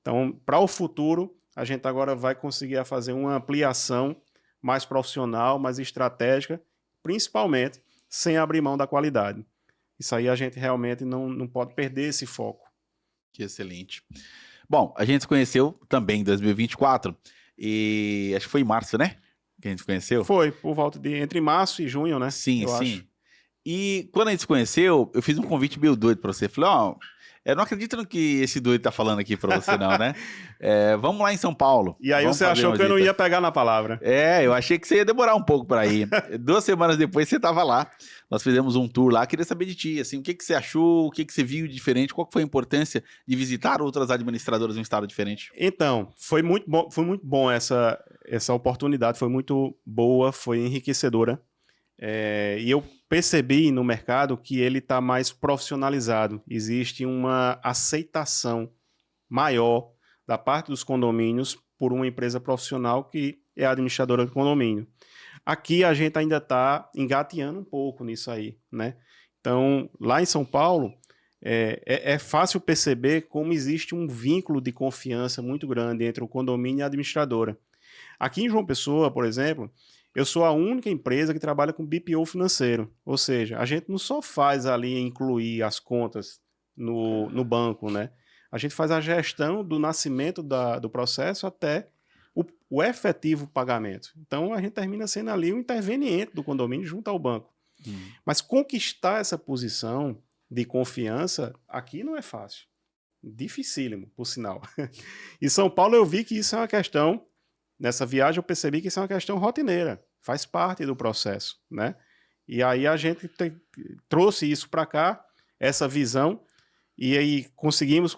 Então, para o futuro, a gente agora vai conseguir fazer uma ampliação mais profissional, mais estratégica, principalmente sem abrir mão da qualidade. Isso aí a gente realmente não pode perder esse foco. Que excelente. Bom, a gente se conheceu também em 2024 e acho que foi em março, né? Que a gente se conheceu. Foi, por volta de entre março e junho, né? Sim, sim. E quando a gente se conheceu, eu fiz um convite meio doido pra você. Falei, ó, eu não acredito no que esse doido tá falando aqui pra você não, né? Vamos lá em São Paulo. E aí Vamos você fazer achou uma que eu não visita. ia pegar na palavra. Eu achei que você ia demorar um pouco para ir. 2 semanas depois você estava lá. Nós fizemos um tour lá. Queria saber de ti, assim, o que que você achou, o que que você viu de diferente, qual que foi a importância de visitar outras administradoras em um estado diferente? Então, foi muito bom essa oportunidade, foi muito boa, foi enriquecedora. E eu percebi no mercado que ele está mais profissionalizado. Existe uma aceitação maior da parte dos condomínios por uma empresa profissional que é a administradora do condomínio. Aqui a gente ainda está engateando um pouco nisso aí, né? Então, lá em São Paulo, é fácil perceber como existe um vínculo de confiança muito grande entre o condomínio e a administradora. Aqui em João Pessoa, por exemplo, eu sou a única empresa que trabalha com BPO financeiro, ou seja, a gente não só faz ali incluir as contas no banco, né? A gente faz a gestão do nascimento do processo até o efetivo pagamento. Então, a gente termina sendo ali um interveniente do condomínio junto ao banco. Mas conquistar essa posição de confiança aqui não é fácil. Dificílimo, por sinal. Em São Paulo eu vi que isso é uma questão, nessa viagem eu percebi que isso é uma questão rotineira, faz parte do processo, né? E aí a gente trouxe isso para cá, essa visão, e aí conseguimos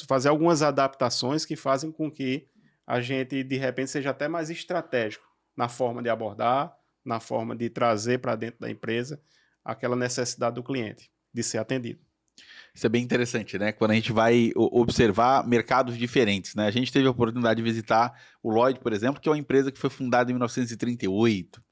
fazer algumas adaptações que fazem com que a gente, de repente, seja até mais estratégico na forma de abordar, na forma de trazer para dentro da empresa aquela necessidade do cliente de ser atendido. Isso é bem interessante, né? Quando a gente vai observar mercados diferentes, né? A gente teve a oportunidade de visitar o Lloyd, por exemplo, que é uma empresa que foi fundada em 1938.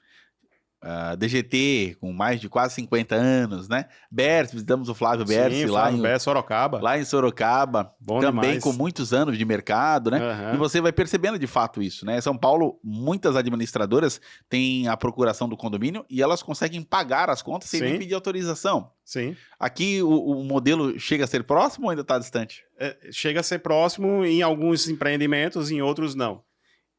DGT, com mais de quase 50 anos, né? Berce, visitamos o Flávio Berce Sim, lá Flávio Berce, Sorocaba. lá em Sorocaba, Bom também demais. com muitos anos de mercado, né? Uhum. E você vai percebendo de fato isso, né? São Paulo, muitas administradoras têm a procuração do condomínio e elas conseguem pagar as contas sem nem Sim. pedir autorização. Sim. Aqui o modelo chega a ser próximo ou ainda está distante? Chega a ser próximo em alguns empreendimentos, em outros não.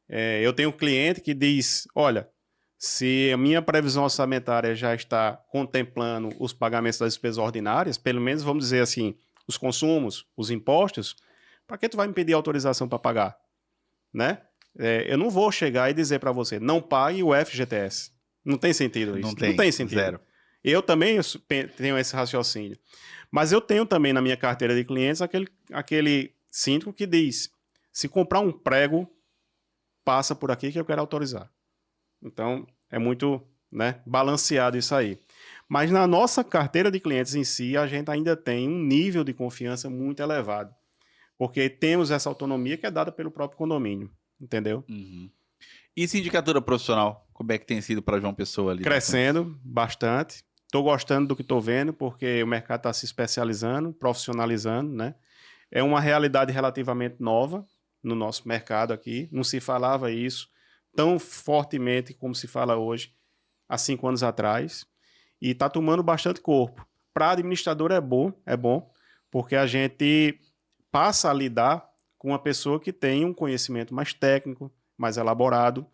Eu tenho um cliente que diz, olha, se a minha previsão orçamentária já está contemplando os pagamentos das despesas ordinárias, pelo menos vamos dizer assim, os consumos, os impostos, para que tu vai me pedir autorização para pagar? Né? Eu não vou chegar e dizer para você, não pague o FGTS. Não tem sentido isso. Não tem sentido. Zero. Eu também tenho esse raciocínio. Mas eu tenho também na minha carteira de clientes aquele síndico que diz, se comprar um prego, passa por aqui que eu quero autorizar. Então, é muito, né, balanceado isso aí. Mas na nossa carteira de clientes em si, a gente ainda tem um nível de confiança muito elevado. Porque temos essa autonomia que é dada pelo próprio condomínio. Entendeu? Uhum. E sindicatura profissional? Como é que tem sido para João Pessoa ali? Crescendo bastante. Estou gostando do que estou vendo, porque o mercado está se especializando, profissionalizando, né? É uma realidade relativamente nova no nosso mercado aqui. Não se falava isso tão fortemente como se fala hoje, há 5 anos atrás, e está tomando bastante corpo. Para administrador é bom, porque a gente passa a lidar com uma pessoa que tem um conhecimento mais técnico, mais elaborado,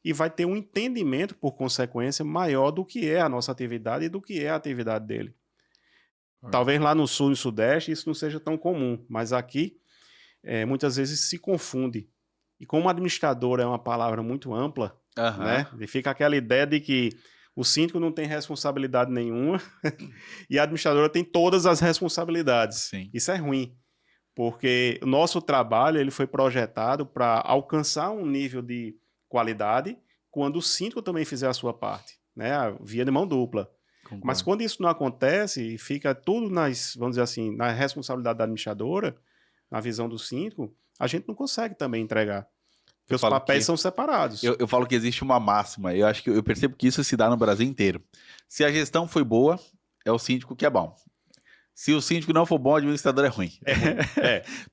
e vai ter um entendimento, por consequência, maior do que é a nossa atividade e do que é a atividade dele. Talvez lá no sul e no sudeste isso não seja tão comum, mas aqui muitas vezes se confunde. E como administrador é uma palavra muito ampla, né? E fica aquela ideia de que o síndico não tem responsabilidade nenhuma e a administradora tem todas as responsabilidades. Sim. Isso é ruim, porque o nosso trabalho ele foi projetado para alcançar um nível de qualidade quando o síndico também fizer a sua parte, né? A via de mão dupla. Concordo. Mas quando isso não acontece e fica tudo vamos dizer assim, na responsabilidade da administradora, na visão do síndico, a gente não consegue também entregar. Porque os papéis são separados. Eu falo que existe uma máxima. Eu acho que eu percebo que isso se dá no Brasil inteiro. Se a gestão foi boa, é o síndico que é bom. Se o síndico não for bom, o administrador é ruim.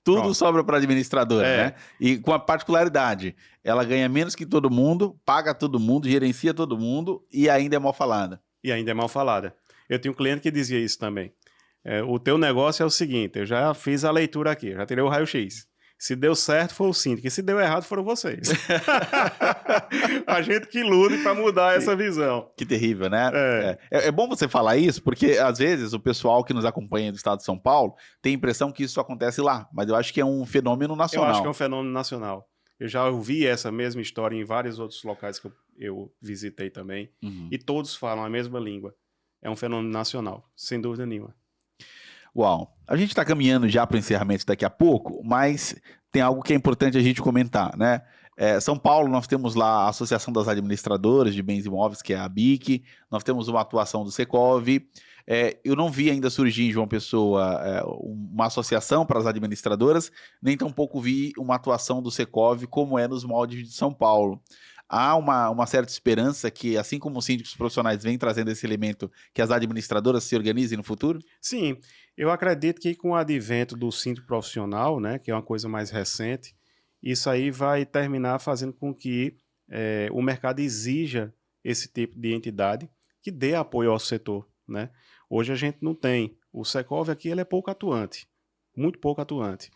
Tudo Pronto. sobra para a administradora, né? E com a particularidade, ela ganha menos que todo mundo, paga todo mundo, gerencia todo mundo e ainda é mal falada. E ainda é mal falada. Eu tinha um cliente que dizia isso também. O teu negócio é o seguinte, eu já fiz a leitura aqui, já tirei o raio-x. Se deu certo, foi o síndico. E se deu errado, foram vocês. A gente que luta para mudar essa visão. Que terrível, né? É, É bom você falar isso, porque às vezes o pessoal que nos acompanha do estado de São Paulo tem a impressão que isso acontece lá, mas eu acho que é um fenômeno eu acho que é um nacional. fenômeno nacional. Eu já ouvi essa mesma história em vários outros locais que eu visitei também. Uhum. E todos falam a mesma língua. É um fenômeno nacional, sem dúvida nenhuma. Uau. A gente está caminhando já para o encerramento daqui a pouco, mas tem algo que é importante a gente comentar, né? São Paulo, nós temos lá a Associação das Administradoras de Bens Imóveis, que é a ABIC, nós temos uma atuação do Secov. Eu não vi ainda surgir em João Pessoa uma associação para as administradoras, nem tampouco vi uma atuação do Secov como é nos moldes de São Paulo. Há uma certa esperança que, assim como os síndicos profissionais vêm trazendo esse elemento, que as administradoras se organizem no futuro? Sim, eu acredito que com o advento do síndico profissional, né, que é uma coisa mais recente, isso aí vai terminar fazendo com que o mercado exija esse tipo de entidade que dê apoio ao setor, né? Hoje a gente não tem. O Secov aqui ele é pouco atuante, muito pouco atuante.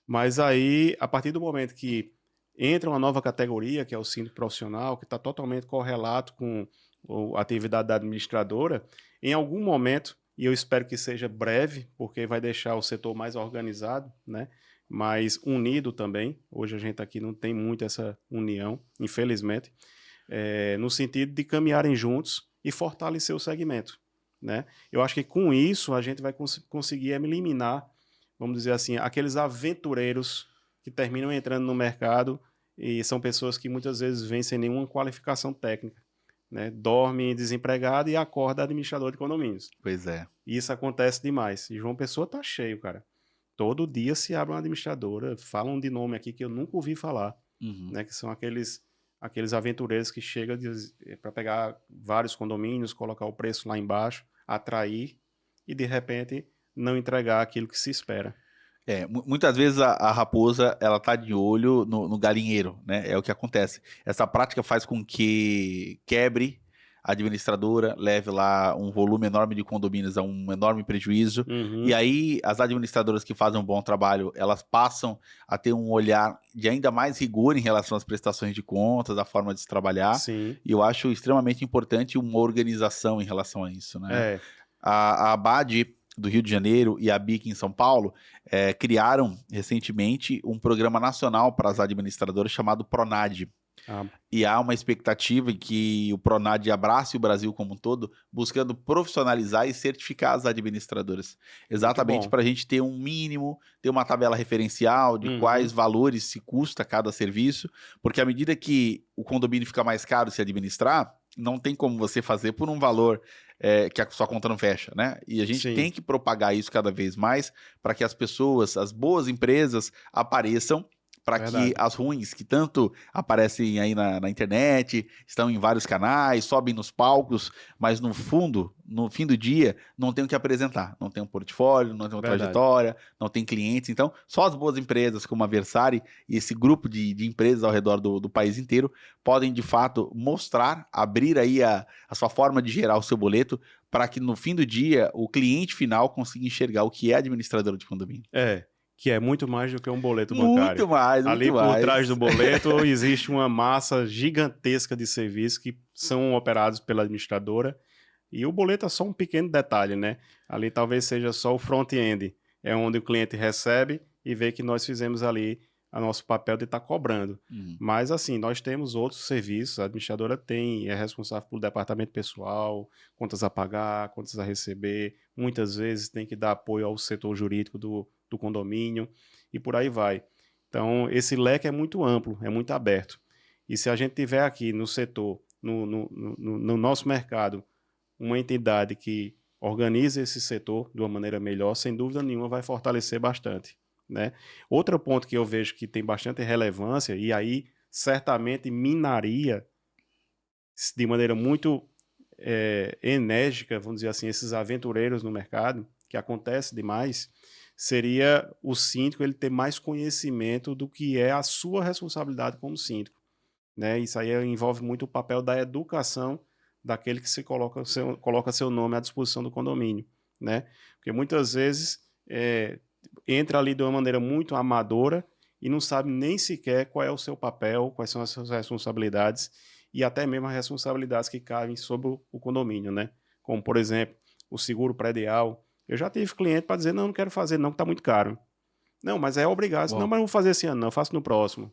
Mas aí, a partir do momento que entra uma nova categoria, que é o síndico profissional, que está totalmente correlato com a atividade da administradora, em algum momento, e eu espero que seja breve, porque vai deixar o setor mais organizado, né? Mais unido também. Hoje a gente aqui não tem muito essa união, infelizmente, no sentido de caminharem juntos e fortalecer o segmento, né? Eu acho que com isso a gente vai conseguir eliminar, vamos dizer assim, aqueles aventureiros que terminam entrando no mercado e são pessoas que muitas vezes vêm sem nenhuma qualificação técnica, né? Dorme desempregado e acorda administrador de condomínios. Pois é. E isso acontece demais. E João Pessoa tá cheio, cara. Todo dia se abre uma administradora, falam de nome aqui que eu nunca ouvi falar, Uhum. né? Que são aqueles aventureiros que chegam para pegar vários condomínios, colocar o preço lá embaixo, atrair e de repente não entregar aquilo que se espera. Muitas vezes a raposa ela tá de olho no galinheiro, né? É o que acontece. Essa prática faz com que quebre a administradora, leve lá um volume enorme de condomínios a um enorme prejuízo. Uhum. E aí as administradoras que fazem um bom trabalho, elas passam a ter um olhar de ainda mais rigor em relação às prestações de contas, a forma de se trabalhar. Sim. E eu acho extremamente importante uma organização em relação a isso, né? A ABAD do Rio de Janeiro e a BIC em São Paulo criaram recentemente um programa nacional para as administradoras chamado PRONAD. E há uma expectativa em que o PRONAD abrace o Brasil como um todo, buscando profissionalizar e certificar as administradoras. Exatamente para a gente ter um mínimo, ter uma tabela referencial de quais valores se custa cada serviço, porque à medida que o condomínio fica mais caro se administrar, não tem como você fazer por um valor que a sua conta não fecha, né? E a gente tem que propagar isso cada vez mais para que as pessoas, as boas empresas apareçam, para que as ruins, que tanto aparecem aí na internet, estão em vários canais, sobem nos palcos, mas no fundo, no fim do dia, não tem o que apresentar. Não tem um portfólio, não tem uma trajetória, não tem clientes. Então, só as boas empresas como a Versari e esse grupo de empresas ao redor do país inteiro podem, de fato, mostrar, abrir aí a sua forma de gerar o seu boleto para que no fim do dia o cliente final consiga enxergar o que é administrador de condomínio. Que é muito mais do que um boleto bancário. Muito mais, Ali por trás do boleto existe uma massa gigantesca de serviços que são operados pela administradora. E o boleto é só um pequeno detalhe, né? Ali talvez seja só o front-end. É onde o cliente recebe e vê que nós fizemos ali o nosso papel de estar cobrando. Mas assim, nós temos outros serviços. A administradora é responsável pelo departamento pessoal, contas a pagar, contas a receber. Muitas vezes tem que dar apoio ao setor jurídico do condomínio e por aí vai. Então, esse leque é muito amplo, é muito aberto. E se a gente tiver aqui no setor, no nosso mercado, uma entidade que organiza esse setor de uma maneira melhor, sem dúvida nenhuma vai fortalecer bastante, né? Outro ponto que eu vejo que tem bastante relevância, e aí certamente minaria de maneira muito enérgica, vamos dizer assim, esses aventureiros no mercado, que acontece demais, seria o síndico ele ter mais conhecimento do que é a sua responsabilidade como síndico, né? Isso aí envolve muito o papel da educação daquele que se coloca seu nome à disposição do condomínio, né? Porque muitas vezes entra ali de uma maneira muito amadora e não sabe nem sequer qual é o seu papel, quais são as suas responsabilidades e até mesmo as responsabilidades que cabem sobre o condomínio, né? Como, por exemplo, o seguro predial. Eu já tive cliente para dizer, não, não quero fazer não, que está muito caro. Não, mas é obrigado. Não, Uau. mas não vou fazer esse ano, não, eu faço no próximo.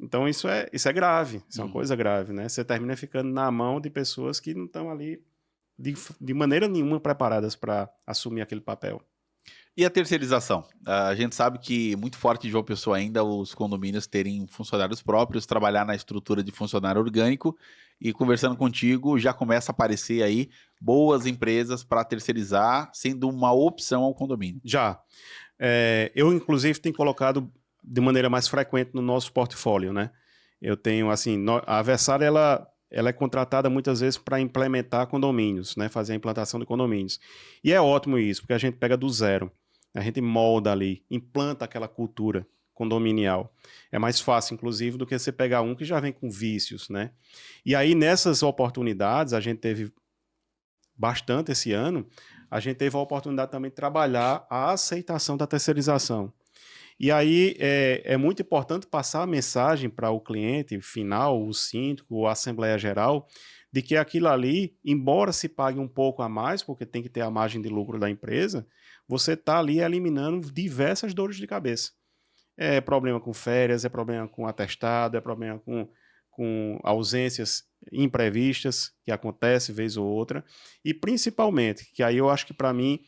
Então isso é grave, isso é uma coisa grave, né? Você termina ficando na mão de pessoas que não estão ali de maneira nenhuma preparadas para assumir aquele papel. E a terceirização? A gente sabe que muito forte em João Pessoa ainda os condomínios terem funcionários próprios, trabalhar na estrutura de funcionário orgânico e conversando contigo já começa a aparecer aí boas empresas para terceirizar, sendo uma opção ao condomínio. Já. Eu, inclusive, tenho colocado de maneira mais frequente no nosso portfólio, né? Eu tenho, assim, a Versália, ela é contratada muitas vezes para implementar condomínios, né? Fazer a implantação de condomínios. E é ótimo isso, porque a gente pega do zero. A gente molda ali, implanta aquela cultura condominial. É mais fácil, inclusive, do que você pegar um que já vem com vícios, né? E aí, nessas oportunidades, a gente teve bastante esse ano, a gente teve a oportunidade também de trabalhar a aceitação da terceirização. E aí é muito importante passar a mensagem para o cliente final, o síndico, a Assembleia Geral, de que aquilo ali, embora se pague um pouco a mais, porque tem que ter a margem de lucro da empresa, você está ali eliminando diversas dores de cabeça. É problema com férias, é problema com atestado, é problema com ausências imprevistas que acontece vez ou outra, e principalmente, que aí eu acho que para mim,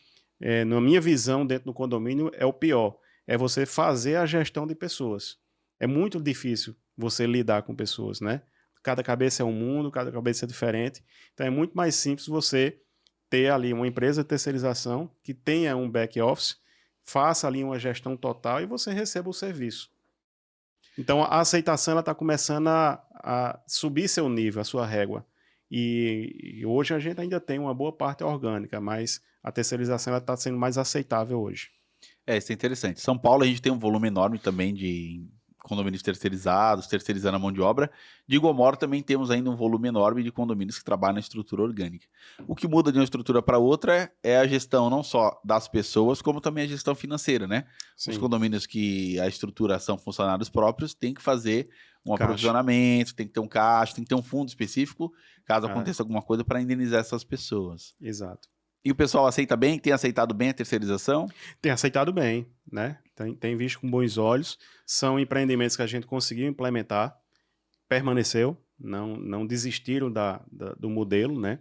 na minha visão dentro do condomínio, é o pior, é você fazer a gestão de pessoas. É muito difícil você lidar com pessoas, né? Cada cabeça é um mundo, cada cabeça é diferente, então é muito mais simples você ter ali uma empresa de terceirização que tenha um back office, faça ali uma gestão total e você receba o serviço. Então, a aceitação está começando a subir seu nível, a sua régua. E hoje a gente ainda tem uma boa parte orgânica, mas a terceirização está sendo mais aceitável hoje. Isso é interessante. São Paulo a gente tem um volume enorme também de condomínios terceirizados, terceirizando a mão de obra. De igual modo, também temos ainda um volume enorme de condomínios que trabalham na estrutura orgânica. O que muda de uma estrutura para outra é a gestão não só das pessoas, como também a gestão financeira, né? Os Sim. condomínios que a estrutura são funcionários próprios têm que fazer um Caixa. aprovisionamento, tem que ter um caixa, tem que ter um fundo específico, caso É. aconteça alguma coisa, para indenizar essas pessoas. Exato. E o pessoal aceita bem? Tem aceitado bem a terceirização? Tem aceitado bem, né? Tem visto com bons olhos. São empreendimentos que a gente conseguiu implementar, permaneceu, não desistiram do modelo, né?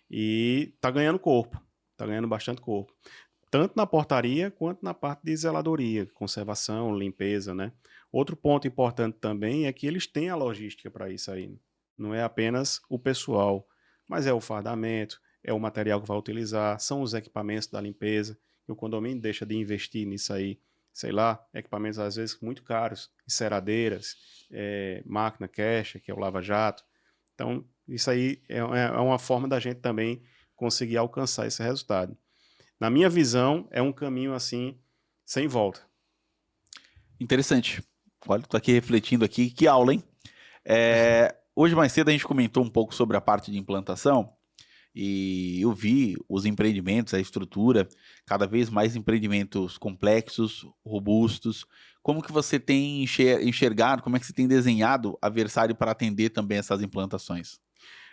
E está ganhando corpo, está ganhando bastante corpo. Tanto na portaria quanto na parte de zeladoria, conservação, limpeza, né? Outro ponto importante também é que eles têm a logística para isso aí. Não é apenas o pessoal, mas é o fardamento, é o material que vai utilizar, são os equipamentos da limpeza, que o condomínio deixa de investir nisso aí. Sei lá, equipamentos às vezes muito caros, enceradeiras, máquina cash, que é o lava-jato. Então, isso aí é uma forma da gente também conseguir alcançar esse resultado. Na minha visão, é um caminho assim, sem volta. Interessante. Olha, tô aqui refletindo aqui, que aula, hein? Hoje mais cedo a gente comentou um pouco sobre a parte de implantação e eu vi os empreendimentos, a estrutura, cada vez mais empreendimentos complexos, robustos. Como que você tem enxergado, como é que você tem desenhado a Versália para atender também essas implantações?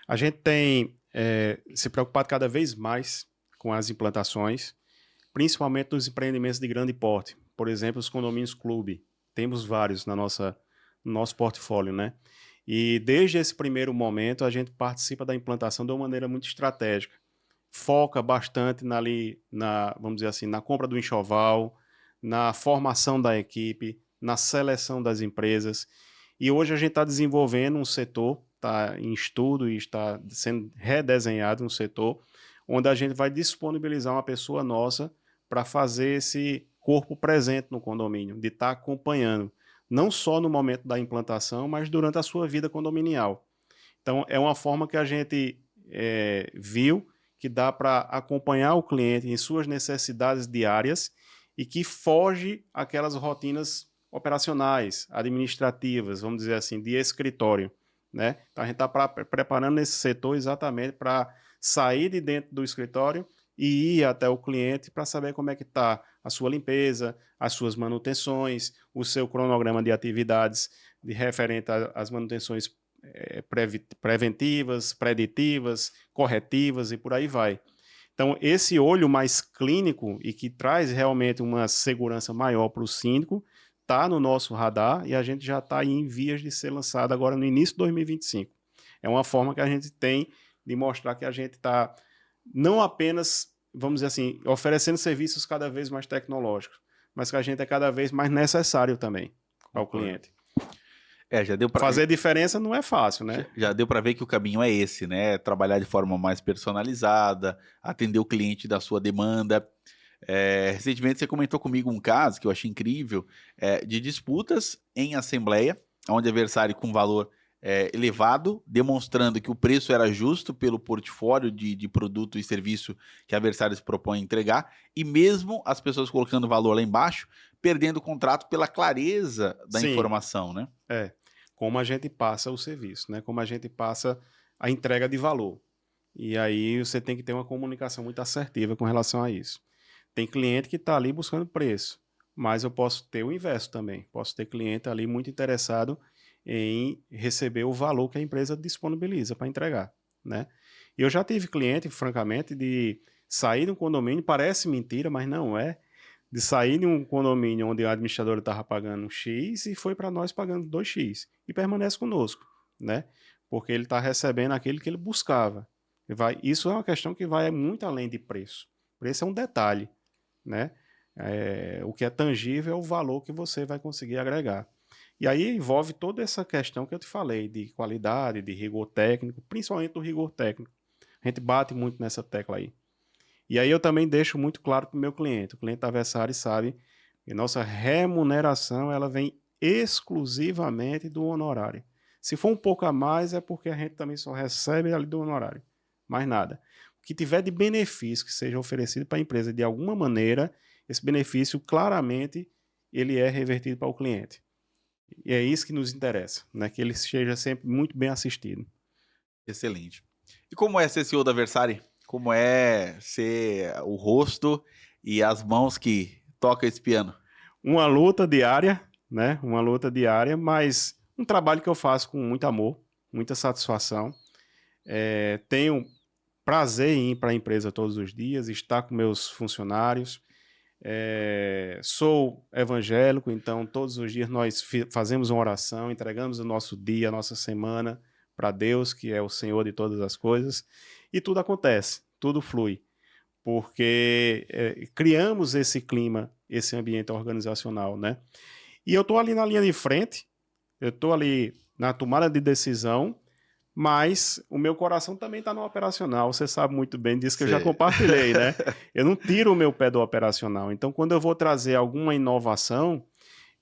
A gente tem se preocupado cada vez mais com as implantações, principalmente nos empreendimentos de grande porte. Por exemplo, os condomínios clube. Temos vários no nosso portfólio, né? E desde esse primeiro momento, a gente participa da implantação de uma maneira muito estratégica. Foca bastante vamos dizer assim, na compra do enxoval, na formação da equipe, na seleção das empresas. E hoje a gente está desenvolvendo um setor, está em estudo e está sendo redesenhado um setor, onde a gente vai disponibilizar uma pessoa nossa para fazer esse corpo presente no condomínio, de estar acompanhando, não só no momento da implantação, mas durante a sua vida condominial. Então, é uma forma que a gente viu que dá para acompanhar o cliente em suas necessidades diárias e que foge aquelas rotinas operacionais, administrativas, vamos dizer assim, de escritório, né? Então, a gente está preparando esse setor exatamente para sair de dentro do escritório e ir até o cliente para saber como é que está a sua limpeza, as suas manutenções, o seu cronograma de atividades de referente às manutenções preventivas, preditivas, corretivas e por aí vai. Então, esse olho mais clínico e que traz realmente uma segurança maior para o síndico está no nosso radar e a gente já está em vias de ser lançado agora no início de 2025. É uma forma que a gente tem de mostrar que a gente está não apenas, vamos dizer assim, oferecendo serviços cada vez mais tecnológicos, mas que a gente é cada vez mais necessário também para o cliente. Já deu para fazer diferença não é fácil, né? Já deu para ver que o caminho é esse, né? Trabalhar de forma mais personalizada, atender o cliente da sua demanda. Recentemente você comentou comigo um caso que eu achei incrível, de disputas em assembleia, onde adversário com valor elevado, demonstrando que o preço era justo pelo portfólio de produto e serviço que a adversário se propõe a entregar, e mesmo as pessoas colocando valor lá embaixo, perdendo o contrato pela clareza da informação, né? Como a gente passa o serviço, né? Como a gente passa a entrega de valor. E aí você tem que ter uma comunicação muito assertiva com relação a isso. Tem cliente que está ali buscando preço, mas eu posso ter o inverso também. Posso ter cliente ali muito interessado em receber o valor que a empresa disponibiliza para entregar, né? E eu já tive cliente, francamente, de sair de um condomínio, parece mentira, mas não é, de sair de um condomínio onde a administradora estava pagando X e foi para nós pagando 2X e permanece conosco, né? Porque ele está recebendo aquilo que ele buscava. Isso é uma questão que vai muito além de preço. Preço é um detalhe, né? O que é tangível é o valor que você vai conseguir agregar. E aí envolve toda essa questão que eu te falei, de qualidade, de rigor técnico, principalmente do rigor técnico. A gente bate muito nessa tecla aí. E aí eu também deixo muito claro para o meu cliente. O cliente da Versace sabe que nossa remuneração ela vem exclusivamente do honorário. Se for um pouco a mais, é porque a gente também só recebe ali do honorário. Mais nada. O que tiver de benefício que seja oferecido para a empresa de alguma maneira, esse benefício claramente ele é revertido para o cliente. E é isso que nos interessa, né? Que ele seja sempre muito bem assistido. Excelente. E como é ser CEO da Versace? Como é ser o rosto e as mãos que tocam esse piano? Uma luta diária, né? Uma luta diária, mas um trabalho que eu faço com muito amor, muita satisfação. Tenho prazer em ir para a empresa todos os dias, estar com meus funcionários. Sou evangélico, então todos os dias nós fazemos uma oração, entregamos o nosso dia, a nossa semana para Deus, que é o Senhor de todas as coisas, e tudo acontece, tudo flui, porque criamos esse clima, esse ambiente organizacional, né? E eu estou ali na linha de frente, eu estou ali na tomada de decisão, mas o meu coração também está no operacional. Você sabe muito bem disso que eu já compartilhei, né? Eu não tiro o meu pé do operacional. Então, quando eu vou trazer alguma inovação,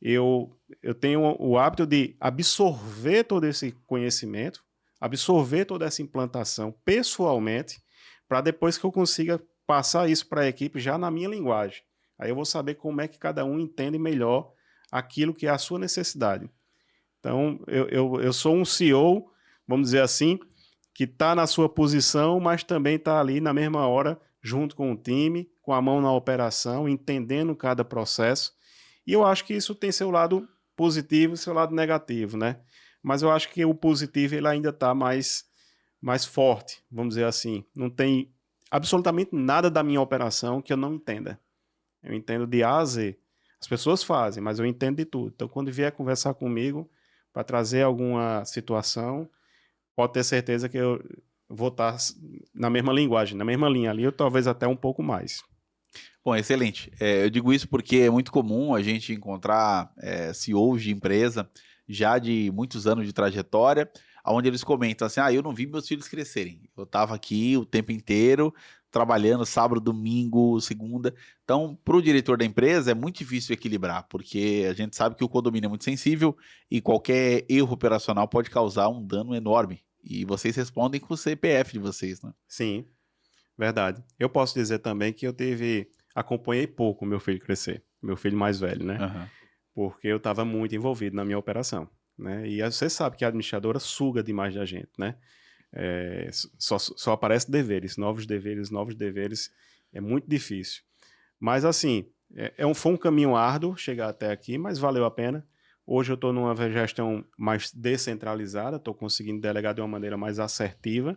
eu tenho o hábito de absorver todo esse conhecimento, absorver toda essa implantação pessoalmente, para depois que eu consiga passar isso para a equipe já na minha linguagem. Aí eu vou saber como é que cada um entende melhor aquilo que é a sua necessidade. Então, eu sou um CEO, vamos dizer assim, que está na sua posição, mas também está ali na mesma hora, junto com o time, com a mão na operação, entendendo cada processo. E eu acho que isso tem seu lado positivo e seu lado negativo, né? Mas eu acho que o positivo ele ainda está mais forte, vamos dizer assim. Não tem absolutamente nada da minha operação que eu não entenda. Eu entendo de A a Z. As pessoas fazem, mas eu entendo de tudo. Então, quando vier conversar comigo para trazer alguma situação, pode ter certeza que eu vou estar na mesma linguagem, na mesma linha ali, ou talvez até um pouco mais. Bom, excelente. Eu digo isso porque é muito comum a gente encontrar CEOs de empresa já de muitos anos de trajetória, onde eles comentam assim, eu não vi meus filhos crescerem. Eu estava aqui o tempo inteiro, trabalhando sábado, domingo, segunda. Então, para o diretor da empresa é muito difícil equilibrar, porque a gente sabe que o condomínio é muito sensível e qualquer erro operacional pode causar um dano enorme. E vocês respondem com o CPF de vocês, né? Sim, verdade. Eu posso dizer também que acompanhei pouco o meu filho crescer, meu filho mais velho, né? Uhum. Porque eu estava muito envolvido na minha operação, né? E você sabe que a administradora suga demais da gente, né? Só aparece deveres, novos deveres, é muito difícil. Mas assim, Foi um caminho árduo chegar até aqui, mas valeu a pena. Hoje eu estou numa gestão mais descentralizada, estou conseguindo delegar de uma maneira mais assertiva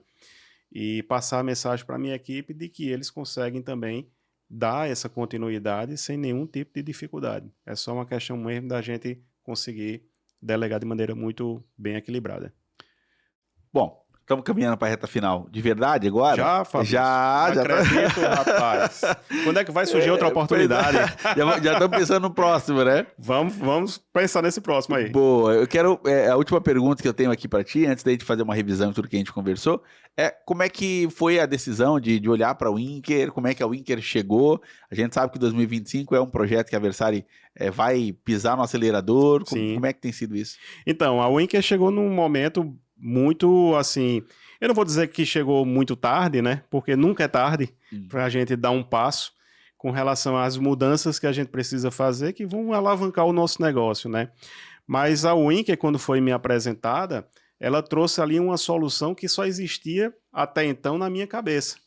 e passar a mensagem para a minha equipe de que eles conseguem também dar essa continuidade sem nenhum tipo de dificuldade. É só uma questão mesmo da gente conseguir delegar de maneira muito bem equilibrada. Bom, estamos caminhando para a reta final. De verdade agora? Já, Fabrício? Já Não tá. acredito, rapaz. Quando é que vai surgir outra oportunidade? Já estamos pensando no próximo, né? Vamos pensar nesse próximo aí. Boa, eu quero. A última pergunta que eu tenho aqui para ti, antes da gente fazer uma revisão de tudo que a gente conversou, é como é que foi a decisão de olhar para o Winker, como é que a Winker chegou? A gente sabe que 2025 é um projeto que a Versari vai pisar no acelerador. Como é que tem sido isso? Então, a Winker chegou num momento muito assim. Eu não vou dizer que chegou muito tarde, né? Porque nunca é tarde para a gente dar um passo com relação às mudanças que a gente precisa fazer que vão alavancar o nosso negócio, né? Mas a Winker, quando foi me apresentada, ela trouxe ali uma solução que só existia até então na minha cabeça.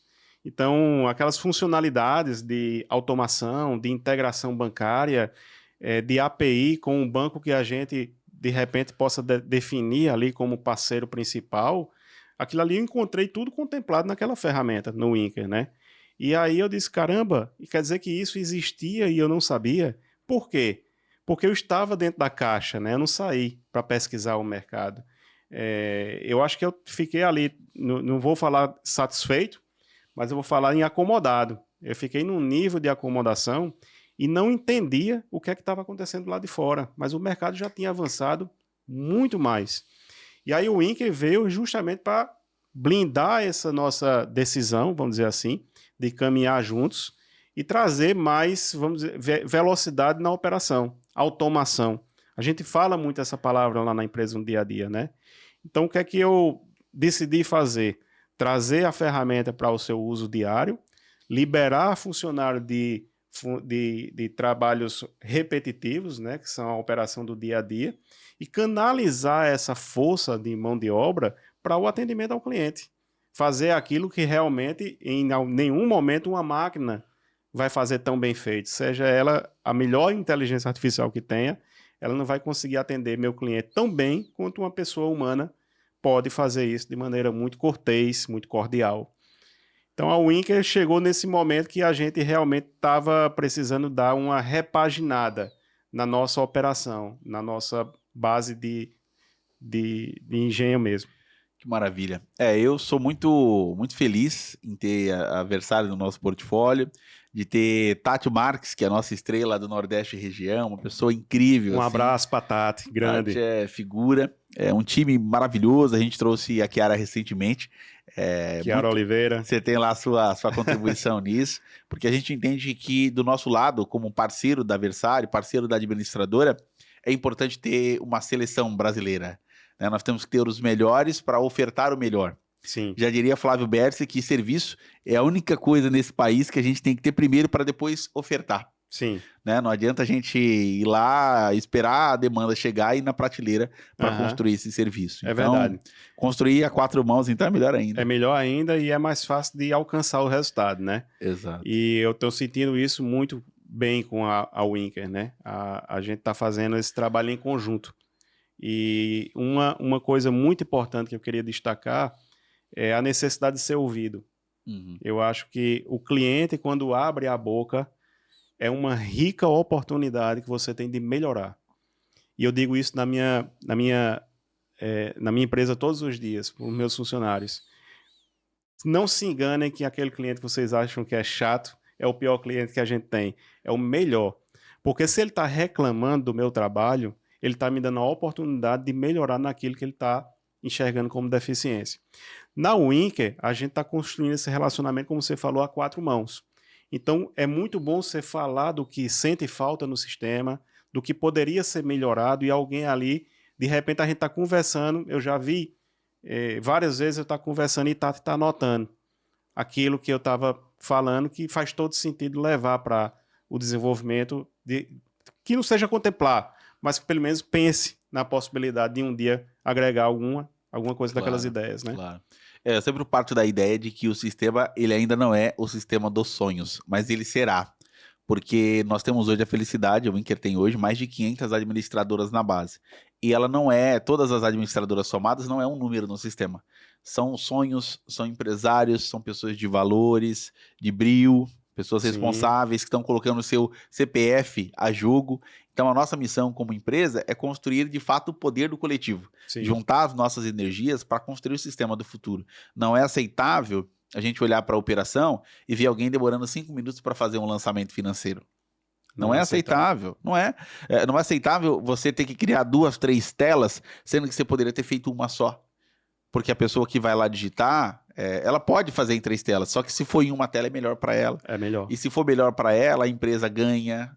Então, aquelas funcionalidades de automação, de integração bancária, de API com um banco que a gente, de repente, possa definir ali como parceiro principal, aquilo ali eu encontrei tudo contemplado naquela ferramenta, no Winker, né? E aí eu disse, caramba, quer dizer que isso existia e eu não sabia? Por quê? Porque eu estava dentro da caixa, né? Eu não saí para pesquisar o mercado. Eu acho que eu fiquei ali, não vou falar satisfeito, mas eu vou falar em acomodado. Eu fiquei num nível de acomodação e não entendia o que é que estava acontecendo lá de fora, mas o mercado já tinha avançado muito mais. E aí o Winker veio justamente para blindar essa nossa decisão, vamos dizer assim, de caminhar juntos e trazer mais, vamos dizer, velocidade na operação, automação. A gente fala muito essa palavra lá na empresa no dia a dia, né? Então, o que é que eu decidi fazer? Trazer a ferramenta para o seu uso diário, liberar funcionário de trabalhos repetitivos, né, que são a operação do dia a dia, e canalizar essa força de mão de obra para o atendimento ao cliente. Fazer aquilo que realmente, em nenhum momento, uma máquina vai fazer tão bem feito. Seja ela a melhor inteligência artificial que tenha, ela não vai conseguir atender meu cliente tão bem quanto uma pessoa humana pode fazer isso de maneira muito cortês, muito cordial. Então a Winker chegou nesse momento que a gente realmente estava precisando dar uma repaginada na nossa operação, na nossa base de engenho mesmo. Que maravilha. Eu sou muito, muito feliz em ter a Versari no nosso portfólio, de ter Tátio Marques, que é a nossa estrela do Nordeste região, uma pessoa incrível. Um abraço para Tati, grande. Tati é figura, é um time maravilhoso, a gente trouxe a Chiara recentemente. Chiara Oliveira. Você tem lá a sua contribuição nisso, porque a gente entende que do nosso lado, como parceiro da Versari, parceiro da administradora, é importante ter uma seleção brasileira. Nós temos que ter os melhores para ofertar o melhor. Sim. Já diria Flávio Berce que serviço é a única coisa nesse país que a gente tem que ter primeiro para depois ofertar. Sim. Não adianta a gente ir lá, esperar a demanda chegar e ir na prateleira para construir esse serviço. É verdade. Construir a 4 mãos, então, é melhor ainda. É melhor ainda e é mais fácil de alcançar o resultado, né? Exato. E eu estou sentindo isso muito bem com a Winker, né? A gente está fazendo esse trabalho em conjunto. E uma coisa muito importante que eu queria destacar é a necessidade de ser ouvido. Uhum. Eu acho que o cliente, quando abre a boca, é uma rica oportunidade que você tem de melhorar. E eu digo isso na minha empresa todos os dias, para os meus funcionários. Não se enganem que aquele cliente que vocês acham que é chato é o pior cliente que a gente tem. É o melhor. Porque se ele está reclamando do meu trabalho, ele está me dando a oportunidade de melhorar naquilo que ele está enxergando como deficiência. Na Winker, a gente está construindo esse relacionamento, como você falou, a 4 mãos. Então, é muito bom você falar do que sente falta no sistema, do que poderia ser melhorado, e alguém ali, de repente, a gente está conversando, eu já vi várias vezes eu estar conversando e está anotando aquilo que eu estava falando, que faz todo sentido levar para o desenvolvimento, que não seja contemplar, mas que pelo menos pense na possibilidade de um dia agregar alguma coisa daquelas ideias, né? Claro. Eu sempre parto da ideia de que o sistema, ele ainda não é o sistema dos sonhos, mas ele será. porque nós temos hoje a felicidade, o Winker tem hoje mais de 500 administradoras na base. E ela não é, todas as administradoras somadas não é um número no sistema. São sonhos, são empresários, são pessoas de valores, de brio, pessoas responsáveis que estão colocando o seu CPF a jogo. Então a nossa missão como empresa é construir de fato o poder do coletivo. Sim. Juntar as nossas energias para construir o sistema do futuro. Não é aceitável a gente olhar para a operação e ver alguém demorando 5 minutos para fazer um lançamento financeiro. Não é aceitável. Não é aceitável você ter que criar 2, 3 telas, sendo que você poderia ter feito uma só. Porque a pessoa que vai lá digitar, ela pode fazer em 3 telas, só que se for em uma tela é melhor para ela. É melhor. E se for melhor para ela, a empresa ganha,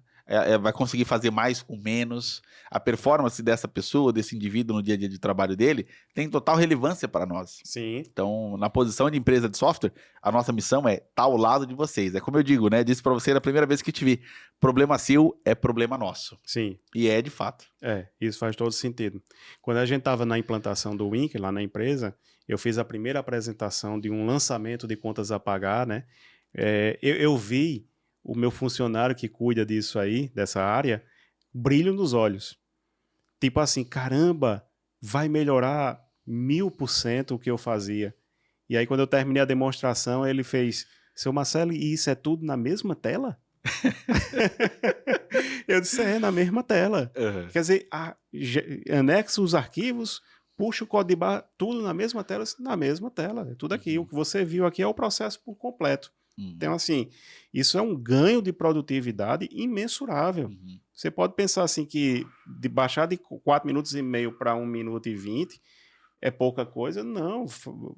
vai conseguir fazer mais com menos. A performance dessa pessoa, desse indivíduo no dia a dia de trabalho dele, tem total relevância para nós. Sim. Então, na posição de empresa de software, a nossa missão é estar ao lado de vocês. É como eu digo, né? Disse para você na primeira vez que te vi. Problema seu é problema nosso. Sim. E é de fato. Isso faz todo sentido. Quando a gente estava na implantação do Winker, lá na empresa, eu fiz a primeira apresentação de um lançamento de contas a pagar, né? Eu vi o meu funcionário que cuida disso aí, dessa área, brilho nos olhos. Tipo assim, caramba, vai melhorar 1000% o que eu fazia. E aí, quando eu terminei a demonstração, ele fez, seu Marcelo, e isso é tudo na mesma tela? Eu disse, na mesma tela. Uhum. Quer dizer, anexo os arquivos, puxa o código de barra, tudo na mesma tela? Na mesma tela, é tudo aqui. O que você viu aqui é o processo por completo. Então, assim, isso é um ganho de produtividade imensurável. Você pode pensar assim que de baixar de 4 minutos e meio para 1 minuto e 20 é pouca coisa. Não,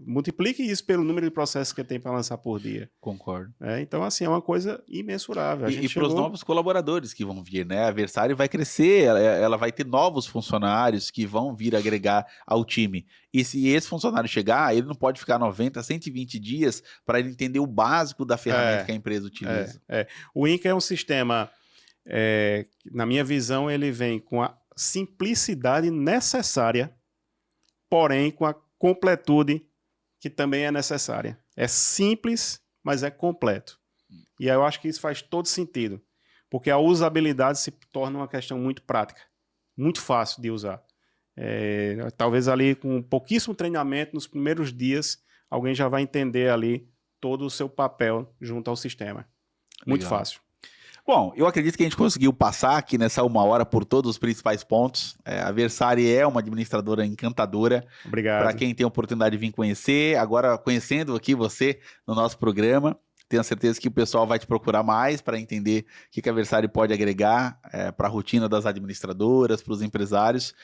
multiplique isso pelo número de processos que tem para lançar por dia. Concordo. Então, assim, é uma coisa imensurável. E para os novos colaboradores que vão vir, né? A Versário vai crescer, ela vai ter novos funcionários que vão vir agregar ao time. E se esse funcionário chegar, ele não pode ficar 90, 120 dias para ele entender o básico da ferramenta que a empresa utiliza. O Winker é um sistema, na minha visão, ele vem com a simplicidade necessária, porém com a completude que também é necessária. É simples, mas é completo. E aí eu acho que isso faz todo sentido, porque a usabilidade se torna uma questão muito prática, muito fácil de usar. Talvez ali com pouquíssimo treinamento, nos primeiros dias, alguém já vai entender ali todo o seu papel junto ao sistema. Muito Legal. fácil. Bom, eu acredito que a gente conseguiu passar aqui nessa 1 hora por todos os principais pontos. A Versário é uma administradora encantadora. Obrigado. Para quem tem a oportunidade de vir conhecer, agora conhecendo aqui você no nosso programa, tenho certeza que o pessoal vai te procurar mais para entender o que a Versário pode agregar para a rotina das administradoras, para os empresários.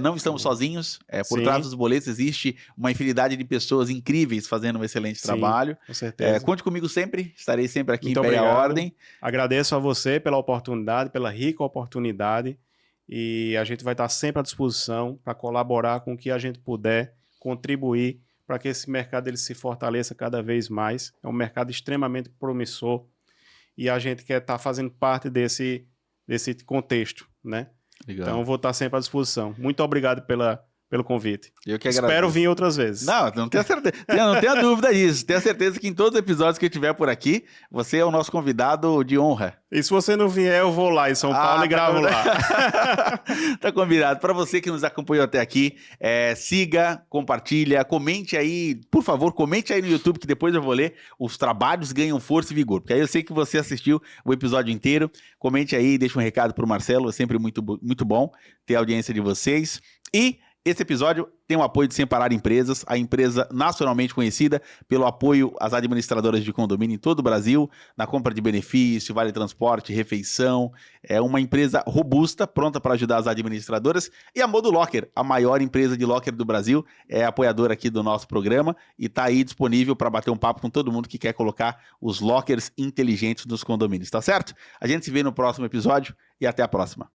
Não estamos sozinhos. Por Sim. trás dos boletos existe uma infinidade de pessoas incríveis fazendo um excelente trabalho. Com certeza. Conte comigo sempre. Estarei sempre aqui Muito em pé e obrigado. ordem. Agradeço a você pela oportunidade, pela rica oportunidade, e a gente vai estar sempre à disposição para colaborar com o que a gente puder, contribuir para que esse mercado ele se fortaleça cada vez mais. É um mercado extremamente promissor e a gente quer estar fazendo parte desse contexto, né? Legal. Então, vou estar sempre à disposição. Muito obrigado pelo convite. Eu que Espero agradeço. vir outras vezes. Não tenho certeza. Não tenho dúvida disso. Tenho certeza que em todos os episódios que eu tiver por aqui, você é o nosso convidado de honra. E se você não vier, eu vou lá em São Paulo e gravo lá. Tá combinado. Para você que nos acompanhou até aqui, siga, compartilha, comente aí, por favor, comente aí no YouTube, que depois eu vou ler. Os trabalhos ganham força e vigor, porque aí eu sei que você assistiu o episódio inteiro. Comente aí, deixa um recado pro Marcelo, é sempre muito, muito bom ter a audiência de vocês. E esse episódio tem o apoio de Sem Parar Empresas, a empresa nacionalmente conhecida pelo apoio às administradoras de condomínio em todo o Brasil, na compra de benefício, vale transporte, refeição. É uma empresa robusta, pronta para ajudar as administradoras. E a Modulocker, a maior empresa de locker do Brasil, é apoiadora aqui do nosso programa e está aí disponível para bater um papo com todo mundo que quer colocar os lockers inteligentes nos condomínios, tá certo? A gente se vê no próximo episódio e até a próxima.